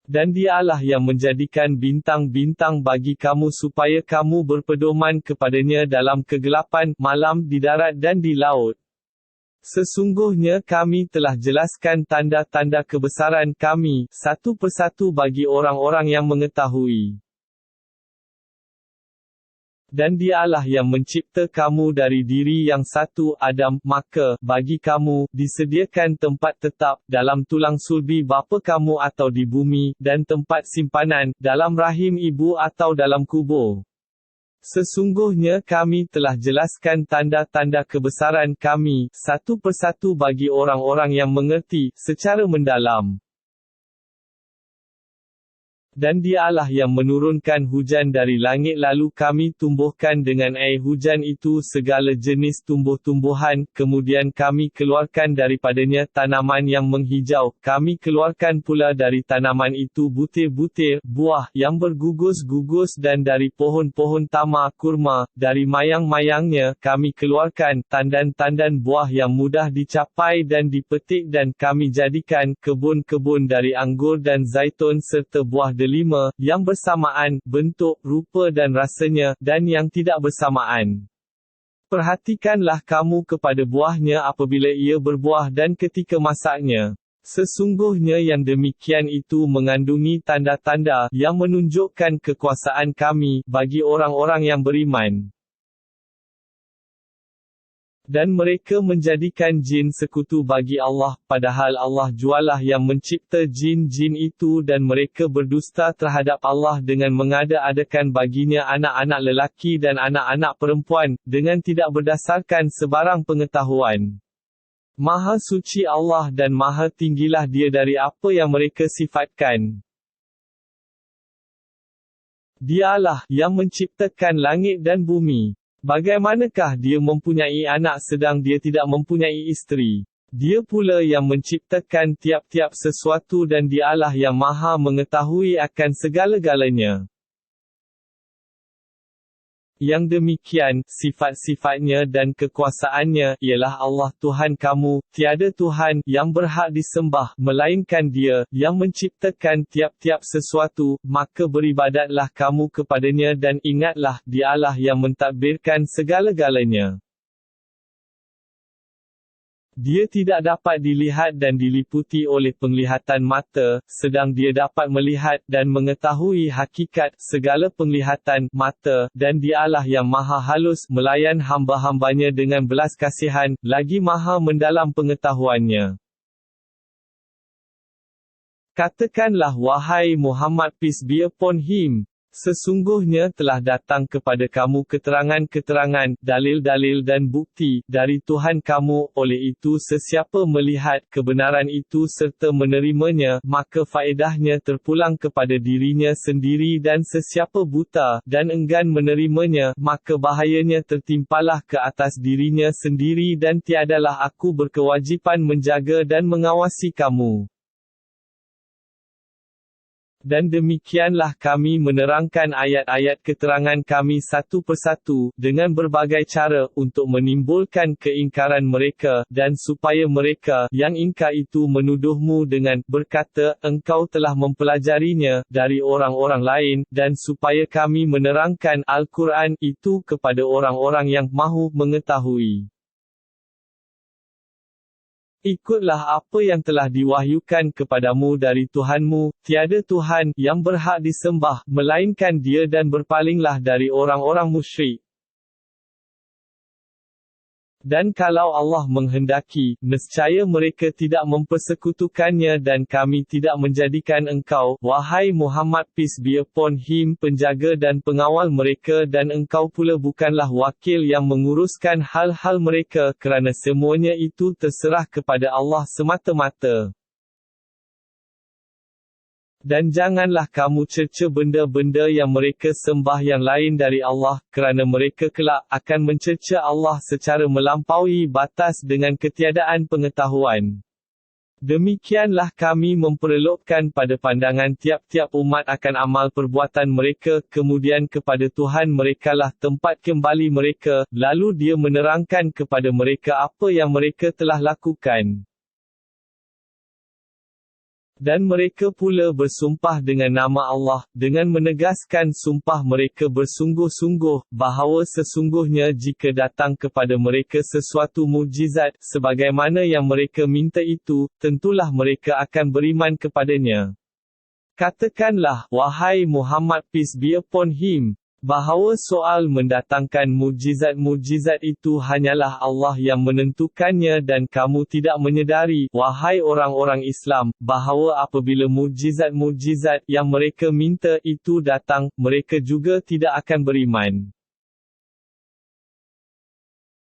Dan Dialah yang menjadikan bintang-bintang bagi kamu supaya kamu berpedoman kepadanya dalam kegelapan malam di darat dan di laut. Sesungguhnya kami telah jelaskan tanda-tanda kebesaran kami, satu persatu bagi orang-orang yang mengetahui. Dan Dialah yang mencipta kamu dari diri yang satu, Adam, maka, bagi kamu, disediakan tempat tetap, dalam tulang sulbi bapa kamu atau di bumi, dan tempat simpanan, dalam rahim ibu atau dalam kubur. Sesungguhnya kami telah jelaskan tanda-tanda kebesaran kami, satu persatu bagi orang-orang yang mengerti, secara mendalam. Dan dialah yang menurunkan hujan dari langit lalu kami tumbuhkan dengan air hujan itu segala jenis tumbuh-tumbuhan, kemudian kami keluarkan daripadanya tanaman yang menghijau, kami keluarkan pula dari tanaman itu butir-butir, buah, yang bergugus-gugus dan dari pohon-pohon tamar kurma, dari mayang-mayangnya, kami keluarkan tandan-tandan buah yang mudah dicapai dan dipetik dan kami jadikan kebun-kebun dari anggur dan zaitun serta buah delima, yang bersamaan, bentuk, rupa dan rasanya, dan yang tidak bersamaan. Perhatikanlah kamu kepada buahnya apabila ia berbuah dan ketika masaknya. Sesungguhnya yang demikian itu mengandungi tanda-tanda, yang menunjukkan kekuasaan kami, bagi orang-orang yang beriman. Dan mereka menjadikan jin sekutu bagi Allah, padahal Allah jualah yang mencipta jin-jin itu dan mereka berdusta terhadap Allah dengan mengada-adakan baginya anak-anak lelaki dan anak-anak perempuan, dengan tidak berdasarkan sebarang pengetahuan. Maha suci Allah dan maha tinggilah Dia dari apa yang mereka sifatkan. Dialah yang menciptakan langit dan bumi. Bagaimanakah dia mempunyai anak sedang dia tidak mempunyai isteri? Dia pula yang menciptakan tiap-tiap sesuatu dan dialah yang maha mengetahui akan segala-galanya. Yang demikian, sifat-sifatnya dan kekuasaannya, ialah Allah Tuhan kamu, tiada Tuhan yang berhak disembah, melainkan Dia, yang menciptakan tiap-tiap sesuatu, maka beribadatlah kamu kepadanya dan ingatlah, Dialah yang mentadbirkan segala-galanya. Dia tidak dapat dilihat dan diliputi oleh penglihatan mata, sedang dia dapat melihat dan mengetahui hakikat segala penglihatan mata, dan dialah yang maha halus melayan hamba-hambanya dengan belas kasihan, lagi maha mendalam pengetahuannya. Katakanlah wahai Muhammad peace be upon him, sesungguhnya telah datang kepada kamu keterangan-keterangan, dalil-dalil dan bukti, dari Tuhan kamu, oleh itu sesiapa melihat kebenaran itu serta menerimanya, maka faedahnya terpulang kepada dirinya sendiri dan sesiapa buta, dan enggan menerimanya, maka bahayanya tertimpalah ke atas dirinya sendiri dan tiadalah aku berkewajipan menjaga dan mengawasi kamu. Dan demikianlah kami menerangkan ayat-ayat keterangan kami satu persatu, dengan berbagai cara, untuk menimbulkan keingkaran mereka, dan supaya mereka, yang ingkar itu menuduhmu dengan, berkata, engkau telah mempelajarinya, dari orang-orang lain, dan supaya kami menerangkan Al-Quran itu kepada orang-orang yang mahu mengetahui. Ikutlah apa yang telah diwahyukan kepadamu dari Tuhanmu, tiada Tuhan yang berhak disembah, melainkan Dia dan berpalinglah dari orang-orang musyrik. Dan kalau Allah menghendaki, nescaya mereka tidak mempersekutukannya dan kami tidak menjadikan engkau, wahai Muhammad peace be upon him, penjaga dan pengawal mereka dan engkau pula bukanlah wakil yang menguruskan hal-hal mereka, kerana semuanya itu terserah kepada Allah semata-mata. Dan janganlah kamu cerca benda-benda yang mereka sembah yang lain dari Allah, kerana mereka kelak akan mencerca Allah secara melampaui batas dengan ketiadaan pengetahuan. Demikianlah kami memperelokkan pada pandangan tiap-tiap umat akan amal perbuatan mereka, kemudian kepada Tuhan merekalah tempat kembali mereka, lalu Dia menerangkan kepada mereka apa yang mereka telah lakukan. Dan mereka pula bersumpah dengan nama Allah, dengan menegaskan sumpah mereka bersungguh-sungguh, bahawa sesungguhnya jika datang kepada mereka sesuatu mukjizat, sebagaimana yang mereka minta itu, tentulah mereka akan beriman kepadanya. Katakanlah, wahai Muhammad peace be upon him, bahawa soal mendatangkan mukjizat-mukjizat itu hanyalah Allah yang menentukannya dan kamu tidak menyedari, wahai orang-orang Islam, bahawa apabila mukjizat-mukjizat yang mereka minta itu datang, mereka juga tidak akan beriman.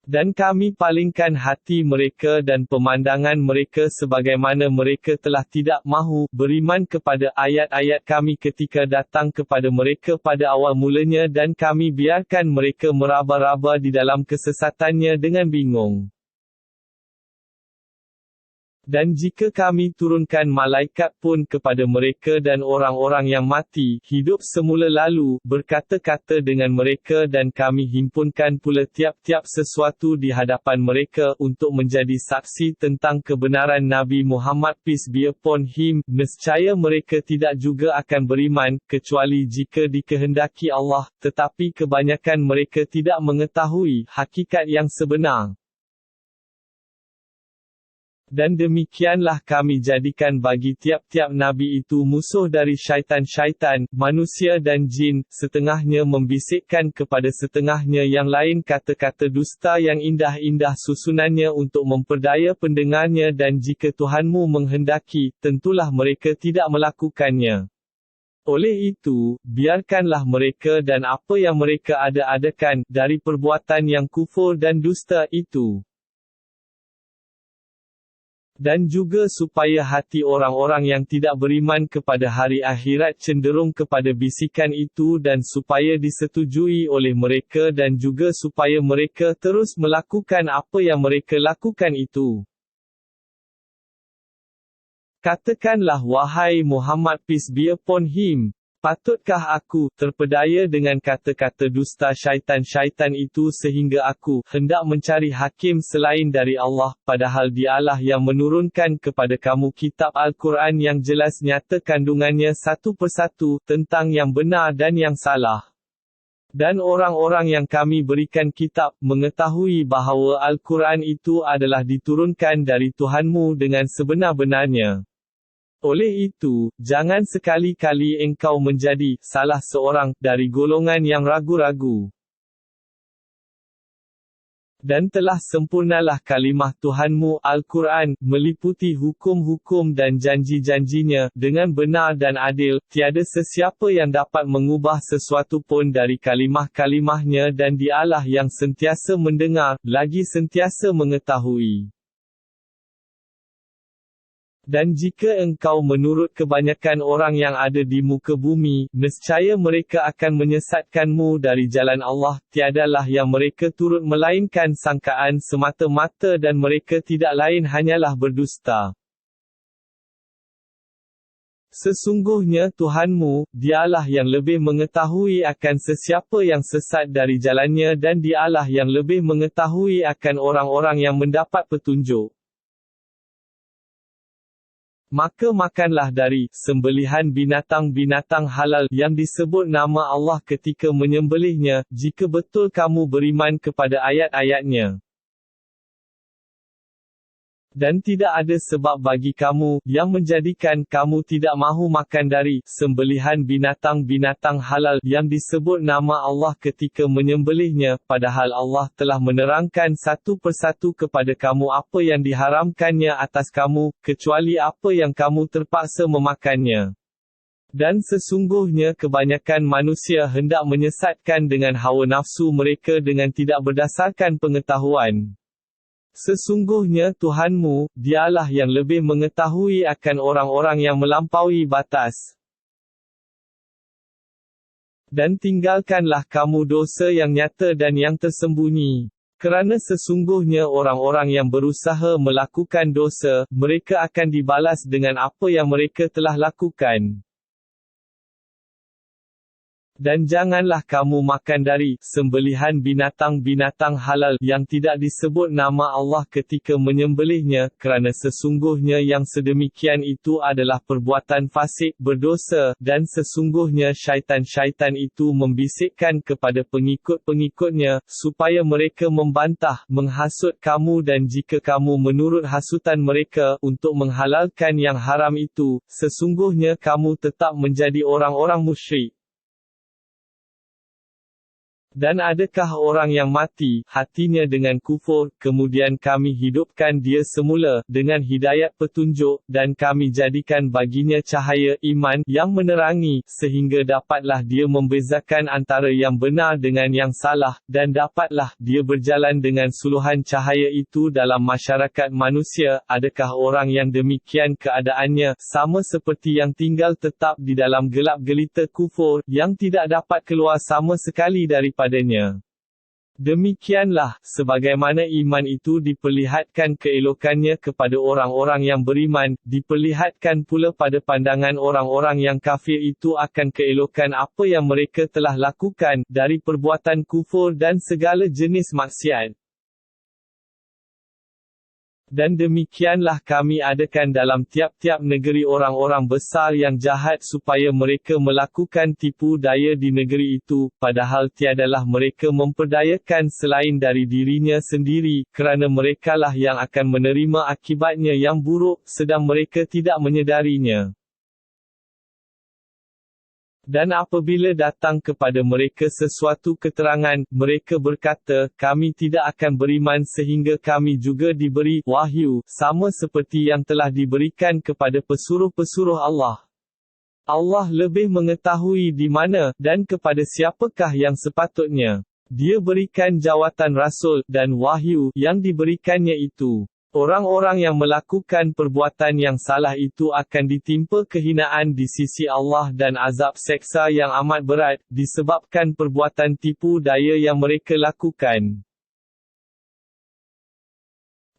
Dan kami palingkan hati mereka dan pemandangan mereka sebagaimana mereka telah tidak mahu beriman kepada ayat-ayat kami ketika datang kepada mereka pada awal mulanya, dan kami biarkan mereka meraba-raba di dalam kesesatannya dengan bingung. Dan jika kami turunkan malaikat pun kepada mereka dan orang-orang yang mati, hidup semula lalu, berkata-kata dengan mereka, dan kami himpunkan pula tiap-tiap sesuatu di hadapan mereka, untuk menjadi saksi tentang kebenaran Nabi Muhammad peace be upon him, nescaya mereka tidak juga akan beriman, kecuali jika dikehendaki Allah, tetapi kebanyakan mereka tidak mengetahui hakikat yang sebenar. Dan demikianlah kami jadikan bagi tiap-tiap nabi itu musuh dari syaitan-syaitan, manusia dan jin, setengahnya membisikkan kepada setengahnya yang lain kata-kata dusta yang indah-indah susunannya untuk memperdaya pendengarnya, dan jika Tuhanmu menghendaki, tentulah mereka tidak melakukannya. Oleh itu, biarkanlah mereka dan apa yang mereka ada-adakan, dari perbuatan yang kufur dan dusta itu. Dan juga supaya hati orang-orang yang tidak beriman kepada hari akhirat cenderung kepada bisikan itu, dan supaya disetujui oleh mereka, dan juga supaya mereka terus melakukan apa yang mereka lakukan itu. Katakanlah wahai Muhammad peace be upon him, patutkah aku terpedaya dengan kata-kata dusta syaitan-syaitan itu sehingga aku hendak mencari hakim selain dari Allah, padahal Dialah yang menurunkan kepada kamu kitab Al-Quran yang jelas nyata kandungannya satu persatu, tentang yang benar dan yang salah. Dan orang-orang yang kami berikan kitab, mengetahui bahawa Al-Quran itu adalah diturunkan dari Tuhanmu dengan sebenar-benarnya. Oleh itu, jangan sekali-kali engkau menjadi salah seorang dari golongan yang ragu-ragu. Dan telah sempurnalah kalimah Tuhanmu Al-Quran, meliputi hukum-hukum dan janji-janjinya, dengan benar dan adil, tiada sesiapa yang dapat mengubah sesuatu pun dari kalimah-kalimahnya, dan Dialah yang sentiasa mendengar, lagi sentiasa mengetahui. Dan jika engkau menurut kebanyakan orang yang ada di muka bumi, nescaya mereka akan menyesatkanmu dari jalan Allah, tiadalah yang mereka turut melainkan sangkaan semata-mata, dan mereka tidak lain hanyalah berdusta. Sesungguhnya Tuhanmu, Dialah yang lebih mengetahui akan sesiapa yang sesat dari jalannya, dan Dialah yang lebih mengetahui akan orang-orang yang mendapat petunjuk. Maka makanlah dari sembelihan binatang-binatang halal yang disebut nama Allah ketika menyembelihnya, jika betul kamu beriman kepada ayat-ayatnya. Dan tidak ada sebab bagi kamu, yang menjadikan kamu tidak mahu makan dari sembelihan binatang-binatang halal yang disebut nama Allah ketika menyembelihnya, padahal Allah telah menerangkan satu persatu kepada kamu apa yang diharamkannya atas kamu, kecuali apa yang kamu terpaksa memakannya. Dan sesungguhnya kebanyakan manusia hendak menyesatkan dengan hawa nafsu mereka dengan tidak berdasarkan pengetahuan. Sesungguhnya Tuhanmu, Dialah yang lebih mengetahui akan orang-orang yang melampaui batas. Dan tinggalkanlah kamu dosa yang nyata dan yang tersembunyi. Kerana sesungguhnya orang-orang yang berusaha melakukan dosa, mereka akan dibalas dengan apa yang mereka telah lakukan. Dan janganlah kamu makan dari sembelihan binatang-binatang halal yang tidak disebut nama Allah ketika menyembelihnya, kerana sesungguhnya yang sedemikian itu adalah perbuatan fasik, berdosa, dan sesungguhnya syaitan-syaitan itu membisikkan kepada pengikut-pengikutnya, supaya mereka membantah, menghasut kamu, dan jika kamu menurut hasutan mereka, untuk menghalalkan yang haram itu, sesungguhnya kamu tetap menjadi orang-orang musyrik. Dan adakah orang yang mati hatinya dengan kufur, kemudian kami hidupkan dia semula dengan hidayat petunjuk, dan kami jadikan baginya cahaya iman yang menerangi, sehingga dapatlah dia membezakan antara yang benar dengan yang salah, dan dapatlah dia berjalan dengan suluhan cahaya itu dalam masyarakat manusia. Adakah orang yang demikian keadaannya, sama seperti yang tinggal tetap di dalam gelap gelita kufur, yang tidak dapat keluar sama sekali daripadanya? Demikianlah, sebagaimana iman itu diperlihatkan keelokannya kepada orang-orang yang beriman, diperlihatkan pula pada pandangan orang-orang yang kafir itu akan keelokan apa yang mereka telah lakukan, dari perbuatan kufur dan segala jenis maksiat. Dan demikianlah kami adakan dalam tiap-tiap negeri orang-orang besar yang jahat supaya mereka melakukan tipu daya di negeri itu, padahal tiadalah mereka memperdayakan selain dari dirinya sendiri, kerana merekalah yang akan menerima akibatnya yang buruk, sedang mereka tidak menyedarinya. Dan apabila datang kepada mereka sesuatu keterangan, mereka berkata, kami tidak akan beriman sehingga kami juga diberi wahyu, sama seperti yang telah diberikan kepada pesuruh-pesuruh Allah. Allah lebih mengetahui di mana, dan kepada siapakah yang sepatutnya Dia berikan jawatan Rasul, dan wahyu yang diberikannya itu. Orang-orang yang melakukan perbuatan yang salah itu akan ditimpa kehinaan di sisi Allah dan azab seksa yang amat berat, disebabkan perbuatan tipu daya yang mereka lakukan.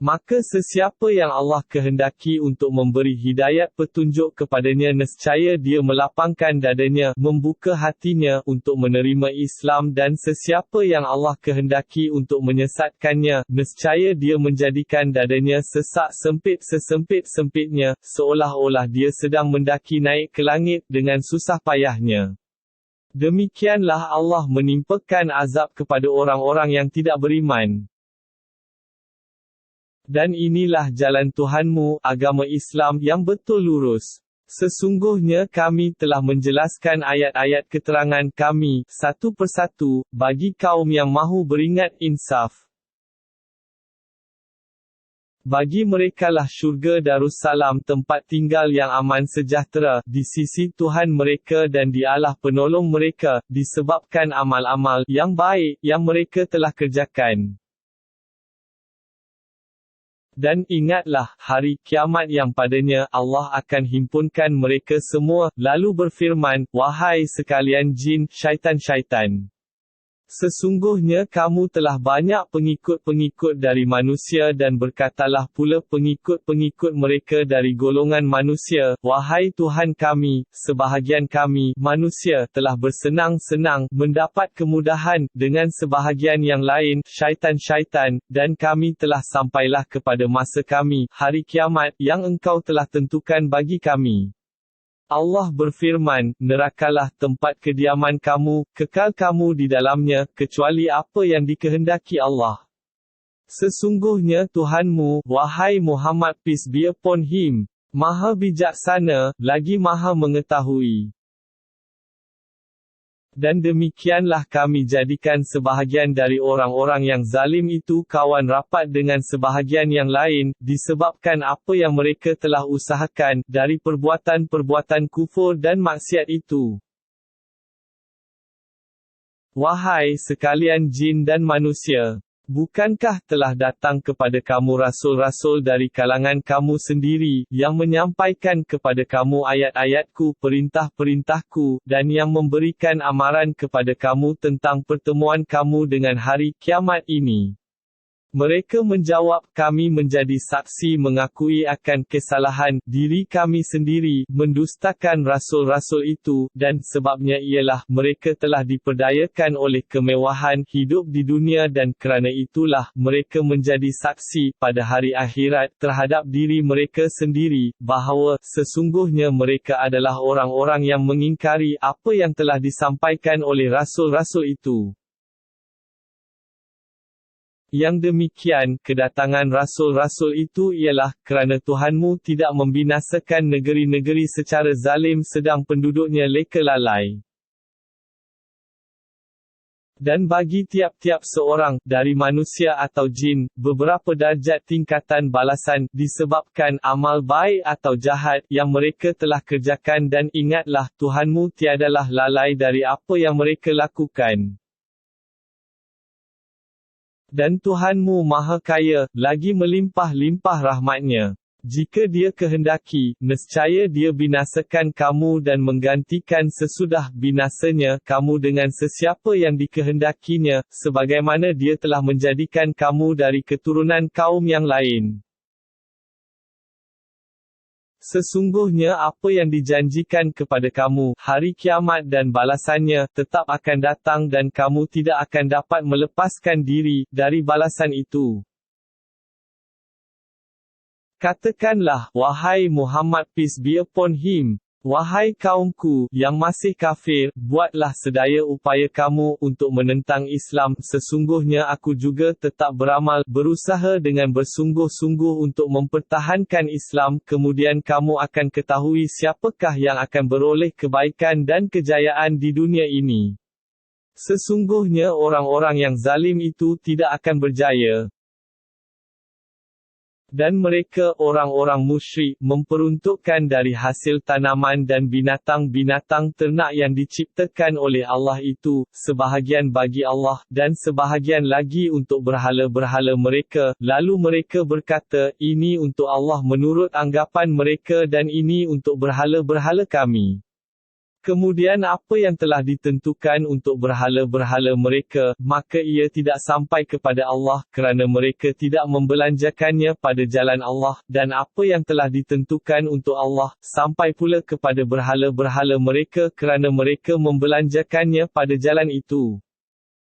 Maka sesiapa yang Allah kehendaki untuk memberi hidayat petunjuk kepadanya, nescaya dia melapangkan dadanya, membuka hatinya untuk menerima Islam, dan sesiapa yang Allah kehendaki untuk menyesatkannya, nescaya dia menjadikan dadanya sesak sempit sesempit-sempitnya, seolah-olah dia sedang mendaki naik ke langit dengan susah payahnya. Demikianlah Allah menimpakan azab kepada orang-orang yang tidak beriman. Dan inilah jalan Tuhanmu, agama Islam yang betul lurus. Sesungguhnya kami telah menjelaskan ayat-ayat keterangan kami, satu persatu, bagi kaum yang mahu beringat insaf. Bagi merekalah syurga Darussalam, tempat tinggal yang aman sejahtera, di sisi Tuhan mereka, dan Dialah penolong mereka, disebabkan amal-amal yang baik yang mereka telah kerjakan. Dan ingatlah, hari kiamat yang padanya Allah akan himpunkan mereka semua, lalu berfirman, wahai sekalian jin, syaitan-syaitan. Sesungguhnya kamu telah banyak pengikut-pengikut dari manusia, dan berkatalah pula pengikut-pengikut mereka dari golongan manusia, wahai Tuhan kami, sebahagian kami, manusia, telah bersenang-senang, mendapat kemudahan, dengan sebahagian yang lain, syaitan-syaitan, dan kami telah sampailah kepada masa kami, hari kiamat, yang engkau telah tentukan bagi kami. Allah berfirman, nerakalah tempat kediaman kamu, kekal kamu di dalamnya, kecuali apa yang dikehendaki Allah. Sesungguhnya Tuhanmu, wahai Muhammad peace be upon him, Maha bijaksana, lagi Maha mengetahui. Dan demikianlah kami jadikan sebahagian dari orang-orang yang zalim itu kawan rapat dengan sebahagian yang lain, disebabkan apa yang mereka telah usahakan, dari perbuatan-perbuatan kufur dan maksiat itu. Wahai sekalian jin dan manusia, bukankah telah datang kepada kamu rasul-rasul dari kalangan kamu sendiri, yang menyampaikan kepada kamu ayat-ayatku, perintah-perintahku, dan yang memberikan amaran kepada kamu tentang pertemuan kamu dengan hari kiamat ini? Mereka menjawab, kami menjadi saksi mengakui akan kesalahan diri kami sendiri, mendustakan rasul-rasul itu, dan sebabnya ialah, mereka telah diperdayakan oleh kemewahan hidup di dunia, dan kerana itulah, mereka menjadi saksi, pada hari akhirat, terhadap diri mereka sendiri, bahawa, sesungguhnya mereka adalah orang-orang yang mengingkari apa yang telah disampaikan oleh rasul-rasul itu. Yang demikian, kedatangan rasul-rasul itu ialah, kerana Tuhanmu tidak membinasakan negeri-negeri secara zalim sedang penduduknya leka lalai. Dan bagi tiap-tiap seorang, dari manusia atau jin, beberapa darjat tingkatan balasan, disebabkan amal baik atau jahat, yang mereka telah kerjakan dan ingatlah, Tuhanmu tiadalah lalai dari apa yang mereka lakukan. Dan Tuhanmu Maha Kaya, lagi melimpah-limpah rahmatnya. Jika Dia kehendaki, nescaya Dia binasakan kamu dan menggantikan sesudah binasanya kamu dengan sesiapa yang dikehendakinya, sebagaimana Dia telah menjadikan kamu dari keturunan kaum yang lain. Sesungguhnya apa yang dijanjikan kepada kamu, hari kiamat dan balasannya, tetap akan datang dan kamu tidak akan dapat melepaskan diri dari balasan itu. Katakanlah, wahai Muhammad peace be upon him, wahai kaumku, yang masih kafir, buatlah sedaya upaya kamu untuk menentang Islam, sesungguhnya aku juga tetap beramal, berusaha dengan bersungguh-sungguh untuk mempertahankan Islam, kemudian kamu akan ketahui siapakah yang akan beroleh kebaikan dan kejayaan di dunia ini. Sesungguhnya orang-orang yang zalim itu tidak akan berjaya. Dan mereka, orang-orang musyrik, memperuntukkan dari hasil tanaman dan binatang-binatang ternak yang diciptakan oleh Allah itu, sebahagian bagi Allah, dan sebahagian lagi untuk berhala-berhala mereka, lalu mereka berkata, ini untuk Allah menurut anggapan mereka dan ini untuk berhala-berhala kami. Kemudian apa yang telah ditentukan untuk berhala-berhala mereka, maka ia tidak sampai kepada Allah, kerana mereka tidak membelanjakannya pada jalan Allah, dan apa yang telah ditentukan untuk Allah, sampai pula kepada berhala-berhala mereka kerana mereka membelanjakannya pada jalan itu.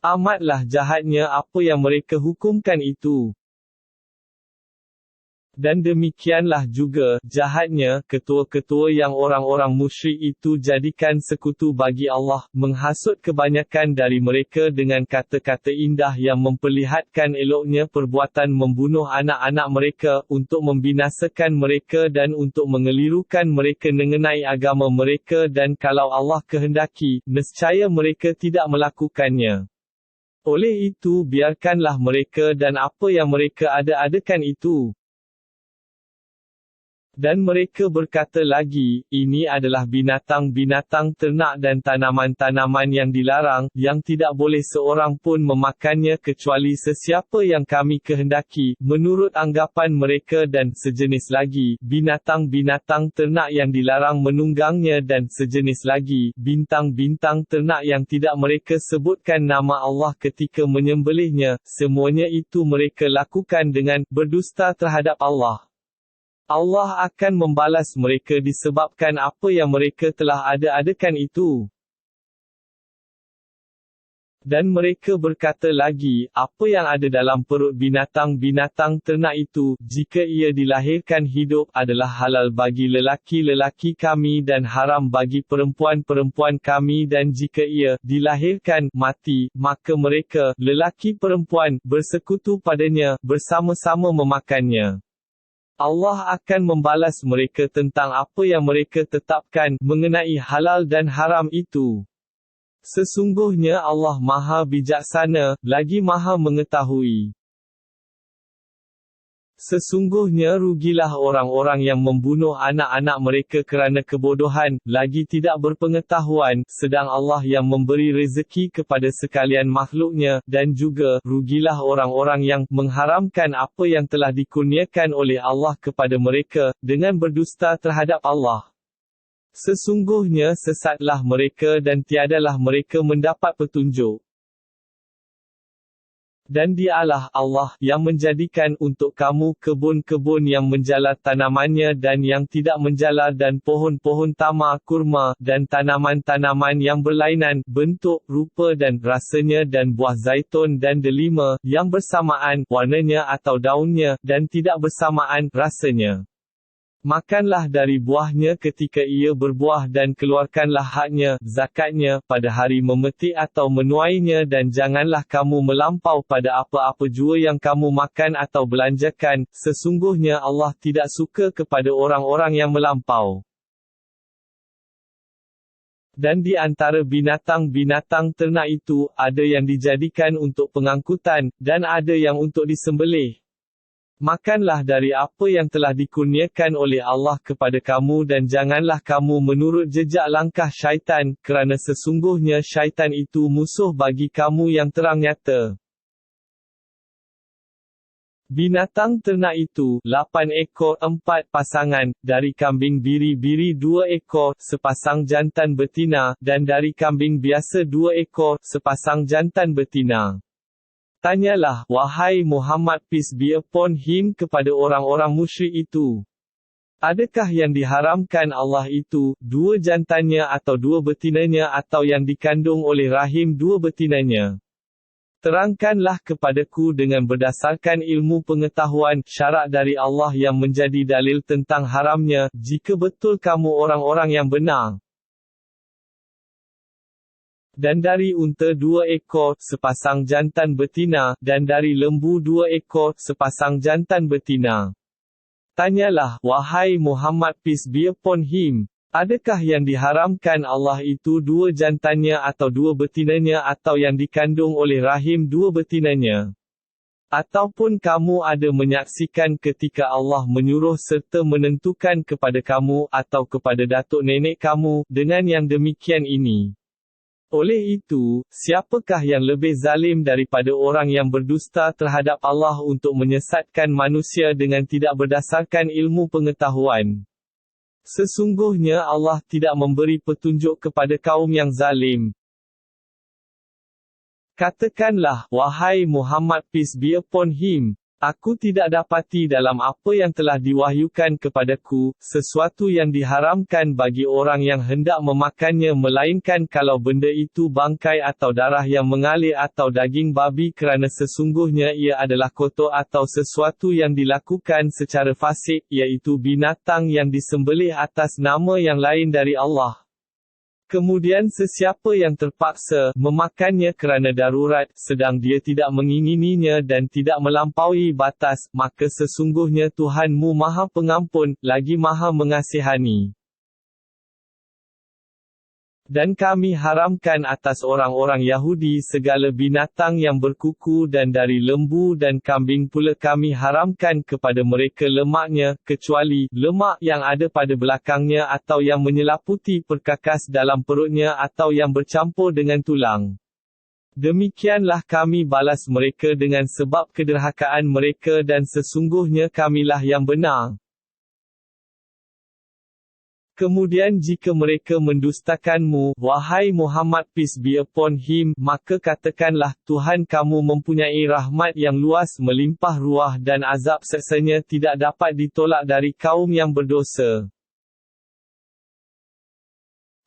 Amatlah jahatnya apa yang mereka hukumkan itu. Dan demikianlah juga, jahatnya, ketua-ketua yang orang-orang musyrik itu jadikan sekutu bagi Allah, menghasut kebanyakan dari mereka dengan kata-kata indah yang memperlihatkan eloknya perbuatan membunuh anak-anak mereka, untuk membinasakan mereka dan untuk mengelirukan mereka mengenai agama mereka dan kalau Allah kehendaki, nescaya mereka tidak melakukannya. Oleh itu biarkanlah mereka dan apa yang mereka ada-adakan itu. Dan mereka berkata lagi, ini adalah binatang-binatang ternak dan tanaman-tanaman yang dilarang, yang tidak boleh seorang pun memakannya kecuali sesiapa yang kami kehendaki, menurut anggapan mereka dan sejenis lagi, binatang-binatang ternak yang dilarang menunggangnya dan sejenis lagi, bintang-bintang ternak yang tidak mereka sebutkan nama Allah ketika menyembelihnya, semuanya itu mereka lakukan dengan berdusta terhadap Allah. Allah akan membalas mereka disebabkan apa yang mereka telah ada-adakan itu. Dan mereka berkata lagi, apa yang ada dalam perut binatang-binatang ternak itu, jika ia dilahirkan hidup, adalah halal bagi lelaki-lelaki kami dan haram bagi perempuan-perempuan kami dan jika ia dilahirkan mati, maka mereka, lelaki-perempuan, bersekutu padanya, bersama-sama memakannya. Allah akan membalas mereka tentang apa yang mereka tetapkan, mengenai halal dan haram itu. Sesungguhnya Allah Maha Bijaksana, lagi Maha Mengetahui. Sesungguhnya rugilah orang-orang yang membunuh anak-anak mereka kerana kebodohan, lagi tidak berpengetahuan, sedang Allah yang memberi rezeki kepada sekalian makhluknya, dan juga, rugilah orang-orang yang mengharamkan apa yang telah dikurniakan oleh Allah kepada mereka, dengan berdusta terhadap Allah. Sesungguhnya sesatlah mereka dan tiadalah mereka mendapat petunjuk. Dan dialah Allah yang menjadikan untuk kamu kebun-kebun yang menjalar tanamannya dan yang tidak menjalar dan pohon-pohon tamar kurma, dan tanaman-tanaman yang berlainan, bentuk, rupa dan rasanya dan buah zaitun dan delima, yang bersamaan, warnanya atau daunnya, dan tidak bersamaan, rasanya. Makanlah dari buahnya ketika ia berbuah dan keluarkanlah haknya, zakatnya, pada hari memetik atau menuainya dan janganlah kamu melampau pada apa-apa jua yang kamu makan atau belanjakan, sesungguhnya Allah tidak suka kepada orang-orang yang melampau. Dan di antara binatang-binatang ternak itu, ada yang dijadikan untuk pengangkutan, dan ada yang untuk disembelih. Makanlah dari apa yang telah dikurniakan oleh Allah kepada kamu dan janganlah kamu menurut jejak langkah syaitan, kerana sesungguhnya syaitan itu musuh bagi kamu yang terang nyata. Binatang ternak itu, 8 ekor 4 pasangan, dari kambing biri-biri 2 ekor, sepasang jantan betina, dan dari kambing biasa 2 ekor, sepasang jantan betina. Tanyalah, wahai Muhammad peace be upon him kepada orang-orang musyrik itu. Adakah yang diharamkan Allah itu, 2 jantannya atau 2 betinanya atau yang dikandung oleh rahim 2 betinanya? Terangkanlah kepadaku dengan berdasarkan ilmu pengetahuan, syarak dari Allah yang menjadi dalil tentang haramnya, jika betul kamu orang-orang yang benar. Dan dari unta 2 ekor, sepasang jantan betina, dan dari lembu 2 ekor, sepasang jantan betina. Tanyalah, wahai Muhammad peace be upon him, adakah yang diharamkan Allah itu 2 jantannya atau 2 betinanya atau yang dikandung oleh rahim 2 betinanya? Ataupun kamu ada menyaksikan ketika Allah menyuruh serta menentukan kepada kamu atau kepada datuk nenek kamu, dengan yang demikian ini. Oleh itu, siapakah yang lebih zalim daripada orang yang berdusta terhadap Allah untuk menyesatkan manusia dengan tidak berdasarkan ilmu pengetahuan? Sesungguhnya Allah tidak memberi petunjuk kepada kaum yang zalim. Katakanlah, wahai Muhammad peace be upon him, aku tidak dapati dalam apa yang telah diwahyukan kepadaku, sesuatu yang diharamkan bagi orang yang hendak memakannya melainkan kalau benda itu bangkai atau darah yang mengalir atau daging babi kerana sesungguhnya ia adalah kotor atau sesuatu yang dilakukan secara fasik, iaitu binatang yang disembelih atas nama yang lain dari Allah. Kemudian sesiapa yang terpaksa memakannya kerana darurat, sedang dia tidak mengingininya dan tidak melampaui batas, maka sesungguhnya Tuhanmu Maha Pengampun, lagi Maha Mengasihani. Dan kami haramkan atas orang-orang Yahudi segala binatang yang berkuku dan dari lembu dan kambing pula kami haramkan kepada mereka lemaknya, kecuali lemak yang ada pada belakangnya atau yang menyelaputi perkakas dalam perutnya atau yang bercampur dengan tulang. Demikianlah kami balas mereka dengan sebab kederhakaan mereka dan sesungguhnya kamilah yang benar. Kemudian jika mereka mendustakanmu, wahai Muhammad peace be upon him, maka katakanlah, Tuhan kamu mempunyai rahmat yang luas melimpah ruah dan azab seksanya tidak dapat ditolak dari kaum yang berdosa.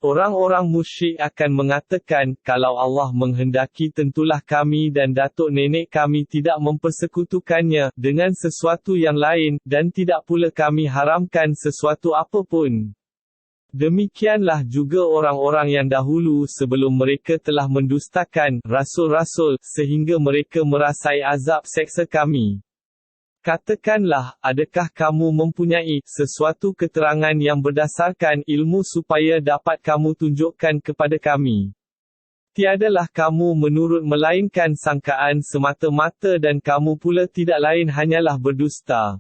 Orang-orang musyrik akan mengatakan, kalau Allah menghendaki tentulah kami dan datuk nenek kami tidak mempersekutukannya dengan sesuatu yang lain, dan tidak pula kami haramkan sesuatu apapun. Demikianlah juga orang-orang yang dahulu sebelum mereka telah mendustakan rasul-rasul, sehingga mereka merasai azab seksa kami. Katakanlah, adakah kamu mempunyai sesuatu keterangan yang berdasarkan ilmu supaya dapat kamu tunjukkan kepada kami? Tiadalah kamu menurut melainkan sangkaan semata-mata dan kamu pula tidak lain hanyalah berdusta.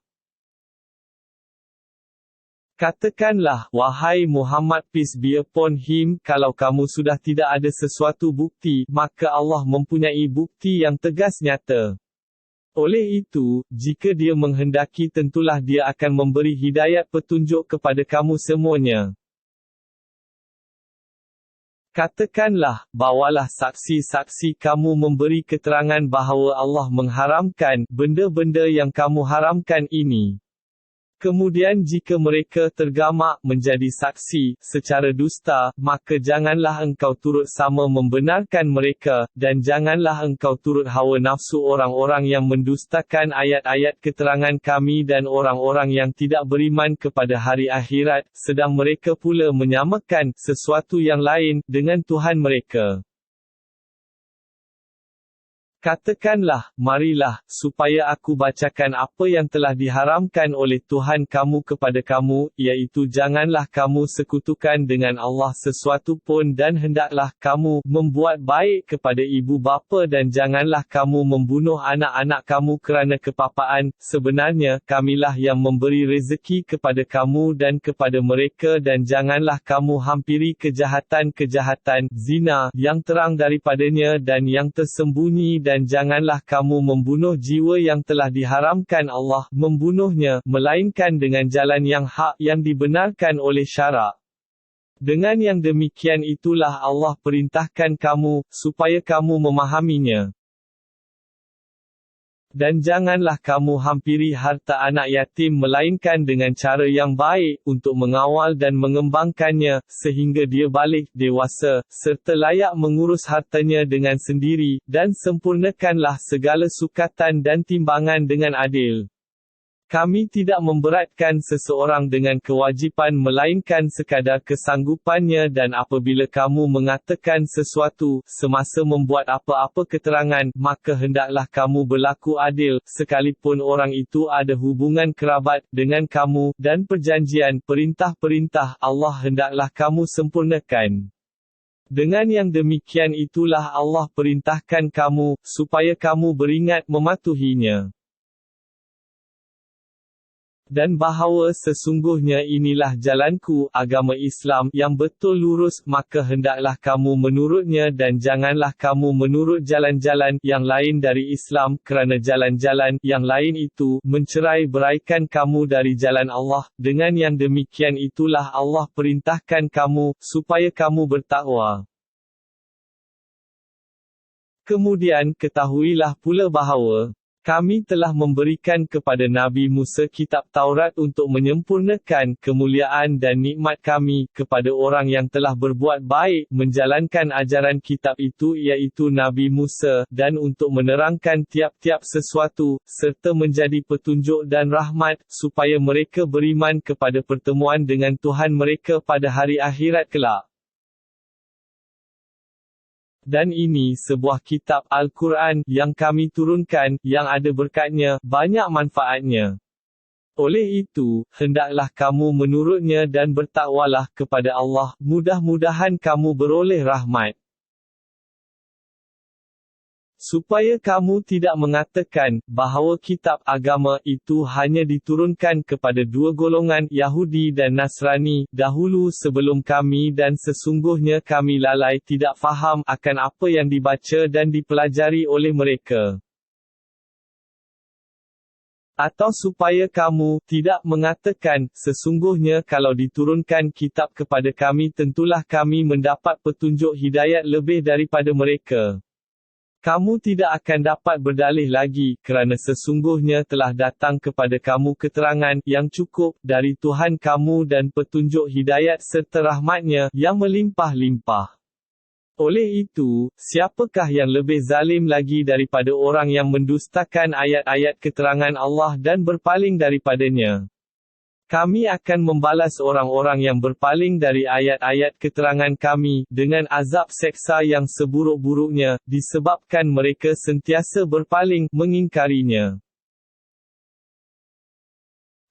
Katakanlah, wahai Muhammad peace be upon him, kalau kamu sudah tidak ada sesuatu bukti, maka Allah mempunyai bukti yang tegas nyata. Oleh itu, jika dia menghendaki tentulah dia akan memberi hidayat petunjuk kepada kamu semuanya. Katakanlah, bawalah saksi-saksi kamu memberi keterangan bahawa Allah mengharamkan benda-benda yang kamu haramkan ini. Kemudian jika mereka tergamak menjadi saksi secara dusta, maka janganlah engkau turut sama membenarkan mereka, dan janganlah engkau turut hawa nafsu orang-orang yang mendustakan ayat-ayat keterangan kami dan orang-orang yang tidak beriman kepada hari akhirat, sedang mereka pula menyamakan sesuatu yang lain dengan Tuhan mereka. Katakanlah, marilah, supaya aku bacakan apa yang telah diharamkan oleh Tuhan kamu kepada kamu, iaitu janganlah kamu sekutukan dengan Allah sesuatu pun dan hendaklah kamu membuat baik kepada ibu bapa dan janganlah kamu membunuh anak-anak kamu kerana kepapaan, sebenarnya kamilah yang memberi rezeki kepada kamu dan kepada mereka dan janganlah kamu hampiri kejahatan-kejahatan, zina, yang terang daripadanya dan yang tersembunyi dan janganlah kamu membunuh jiwa yang telah diharamkan Allah membunuhnya, melainkan dengan jalan yang hak yang dibenarkan oleh syarak. Dengan yang demikian itulah Allah perintahkan kamu, supaya kamu memahaminya. Dan janganlah kamu hampiri harta anak yatim melainkan dengan cara yang baik, untuk mengawal dan mengembangkannya, sehingga dia balik dewasa, serta layak mengurus hartanya dengan sendiri, dan sempurnakanlah segala sukatan dan timbangan dengan adil. Kami tidak memberatkan seseorang dengan kewajipan melainkan sekadar kesanggupannya dan apabila kamu mengatakan sesuatu, semasa membuat apa-apa keterangan, maka hendaklah kamu berlaku adil, sekalipun orang itu ada hubungan kerabat dengan kamu, dan perjanjian, perintah-perintah Allah hendaklah kamu sempurnakan. Dengan yang demikian itulah Allah perintahkan kamu, supaya kamu beringat mematuhinya. Dan bahawa sesungguhnya inilah jalanku, agama Islam, yang betul lurus, maka hendaklah kamu menurutnya dan janganlah kamu menurut jalan-jalan yang lain dari Islam, kerana jalan-jalan yang lain itu mencerai-beraikan kamu dari jalan Allah. Dengan yang demikian itulah Allah perintahkan kamu, supaya kamu bertakwa. Kemudian ketahuilah pula bahawa kami telah memberikan kepada Nabi Musa kitab Taurat untuk menyempurnakan kemuliaan dan nikmat kami kepada orang yang telah berbuat baik, menjalankan ajaran kitab itu iaitu Nabi Musa, dan untuk menerangkan tiap-tiap sesuatu, serta menjadi petunjuk dan rahmat, supaya mereka beriman kepada pertemuan dengan Tuhan mereka pada hari akhirat kelak. Dan ini sebuah kitab Al-Quran yang kami turunkan, yang ada berkatnya, banyak manfaatnya. Oleh itu, hendaklah kamu menurutnya dan bertakwalah kepada Allah, mudah-mudahan kamu beroleh rahmat. Supaya kamu tidak mengatakan bahawa kitab agama itu hanya diturunkan kepada dua golongan, Yahudi dan Nasrani, dahulu sebelum kami dan sesungguhnya kami lalai tidak faham akan apa yang dibaca dan dipelajari oleh mereka. Atau supaya kamu tidak mengatakan, sesungguhnya kalau diturunkan kitab kepada kami tentulah kami mendapat petunjuk hidayat lebih daripada mereka. Kamu tidak akan dapat berdalih lagi, kerana sesungguhnya telah datang kepada kamu keterangan yang cukup dari Tuhan kamu dan petunjuk hidayat serta rahmatnya yang melimpah-limpah. Oleh itu, siapakah yang lebih zalim lagi daripada orang yang mendustakan ayat-ayat keterangan Allah dan berpaling daripadanya? Kami akan membalas orang-orang yang berpaling dari ayat-ayat keterangan kami, dengan azab seksa yang seburuk-buruknya, disebabkan mereka sentiasa berpaling, mengingkarinya.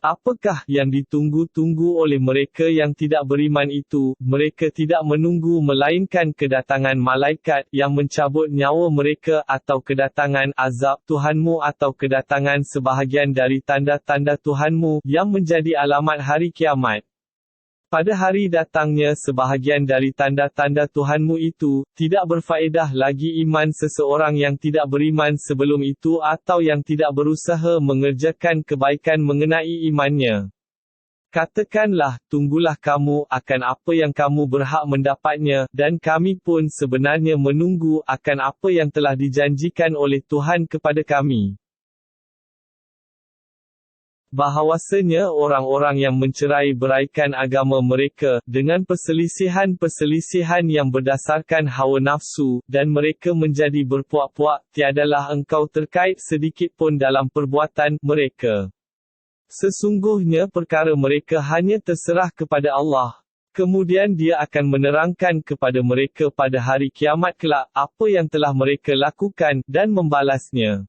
Apakah yang ditunggu-tunggu oleh mereka yang tidak beriman itu? Mereka tidak menunggu melainkan kedatangan malaikat yang mencabut nyawa mereka, atau kedatangan azab Tuhanmu, atau kedatangan sebahagian dari tanda-tanda Tuhanmu yang menjadi alamat hari kiamat. Pada hari datangnya sebahagian dari tanda-tanda Tuhanmu itu, tidak berfaedah lagi iman seseorang yang tidak beriman sebelum itu atau yang tidak berusaha mengerjakan kebaikan mengenai imannya. Katakanlah, tunggulah kamu akan apa yang kamu berhak mendapatnya, dan kami pun sebenarnya menunggu akan apa yang telah dijanjikan oleh Tuhan kepada kami. Bahawasanya orang-orang yang mencerai-beraikan agama mereka, dengan perselisihan-perselisihan yang berdasarkan hawa nafsu, dan mereka menjadi berpuak-puak, tiadalah engkau terkait sedikit pun dalam perbuatan mereka. Sesungguhnya perkara mereka hanya terserah kepada Allah. Kemudian dia akan menerangkan kepada mereka pada hari kiamat kelak, apa yang telah mereka lakukan, dan membalasnya.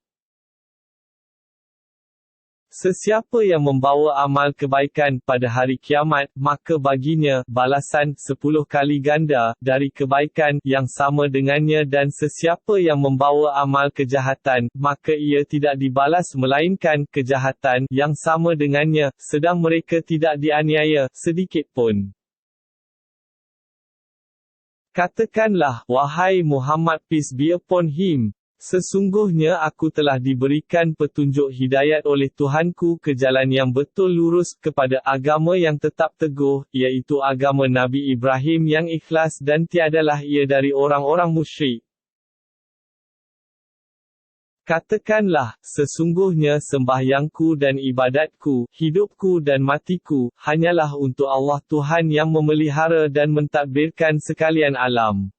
Sesiapa yang membawa amal kebaikan pada hari kiamat, maka baginya balasan 10 kali ganda dari kebaikan yang sama dengannya, dan sesiapa yang membawa amal kejahatan, maka ia tidak dibalas melainkan kejahatan yang sama dengannya, sedang mereka tidak dianiaya sedikit pun. Katakanlah, wahai Muhammad peace be upon him, sesungguhnya aku telah diberikan petunjuk hidayat oleh Tuhanku ke jalan yang betul lurus, kepada agama yang tetap teguh, iaitu agama Nabi Ibrahim yang ikhlas, dan tiadalah ia dari orang-orang musyrik. Katakanlah, sesungguhnya sembahyangku dan ibadatku, hidupku dan matiku, hanyalah untuk Allah Tuhan yang memelihara dan mentadbirkan sekalian alam.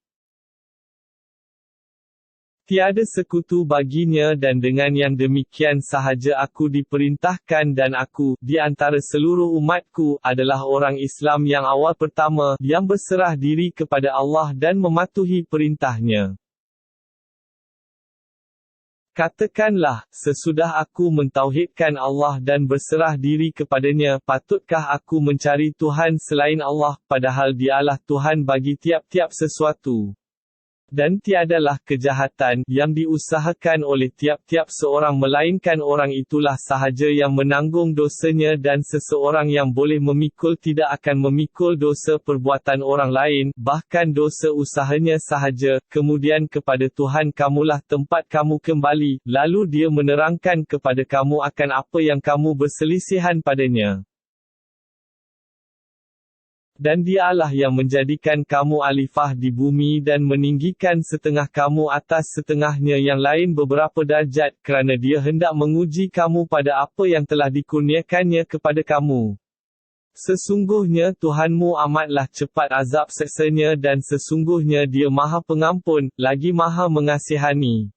Tiada sekutu baginya, dan dengan yang demikian sahaja aku diperintahkan, dan aku, di antara seluruh umatku, adalah orang Islam yang awal pertama, yang berserah diri kepada Allah dan mematuhi perintahnya. Katakanlah, sesudah aku mentauhidkan Allah dan berserah diri kepadanya, patutkah aku mencari Tuhan selain Allah, padahal Dialah Tuhan bagi tiap-tiap sesuatu? Dan tiadalah kejahatan yang diusahakan oleh tiap-tiap seorang melainkan orang itulah sahaja yang menanggung dosanya, dan seseorang yang boleh memikul tidak akan memikul dosa perbuatan orang lain, bahkan dosa usahanya sahaja. Kemudian kepada Tuhan kamulah tempat kamu kembali, lalu Dia menerangkan kepada kamu akan apa yang kamu berselisihan padanya. Dan Dialah yang menjadikan kamu alifah di bumi dan meninggikan setengah kamu atas setengahnya yang lain beberapa darjat, kerana Dia hendak menguji kamu pada apa yang telah dikurniakannya kepada kamu. Sesungguhnya Tuhanmu amatlah cepat azab seksanya, dan sesungguhnya Dia Maha Pengampun, lagi Maha Mengasihani.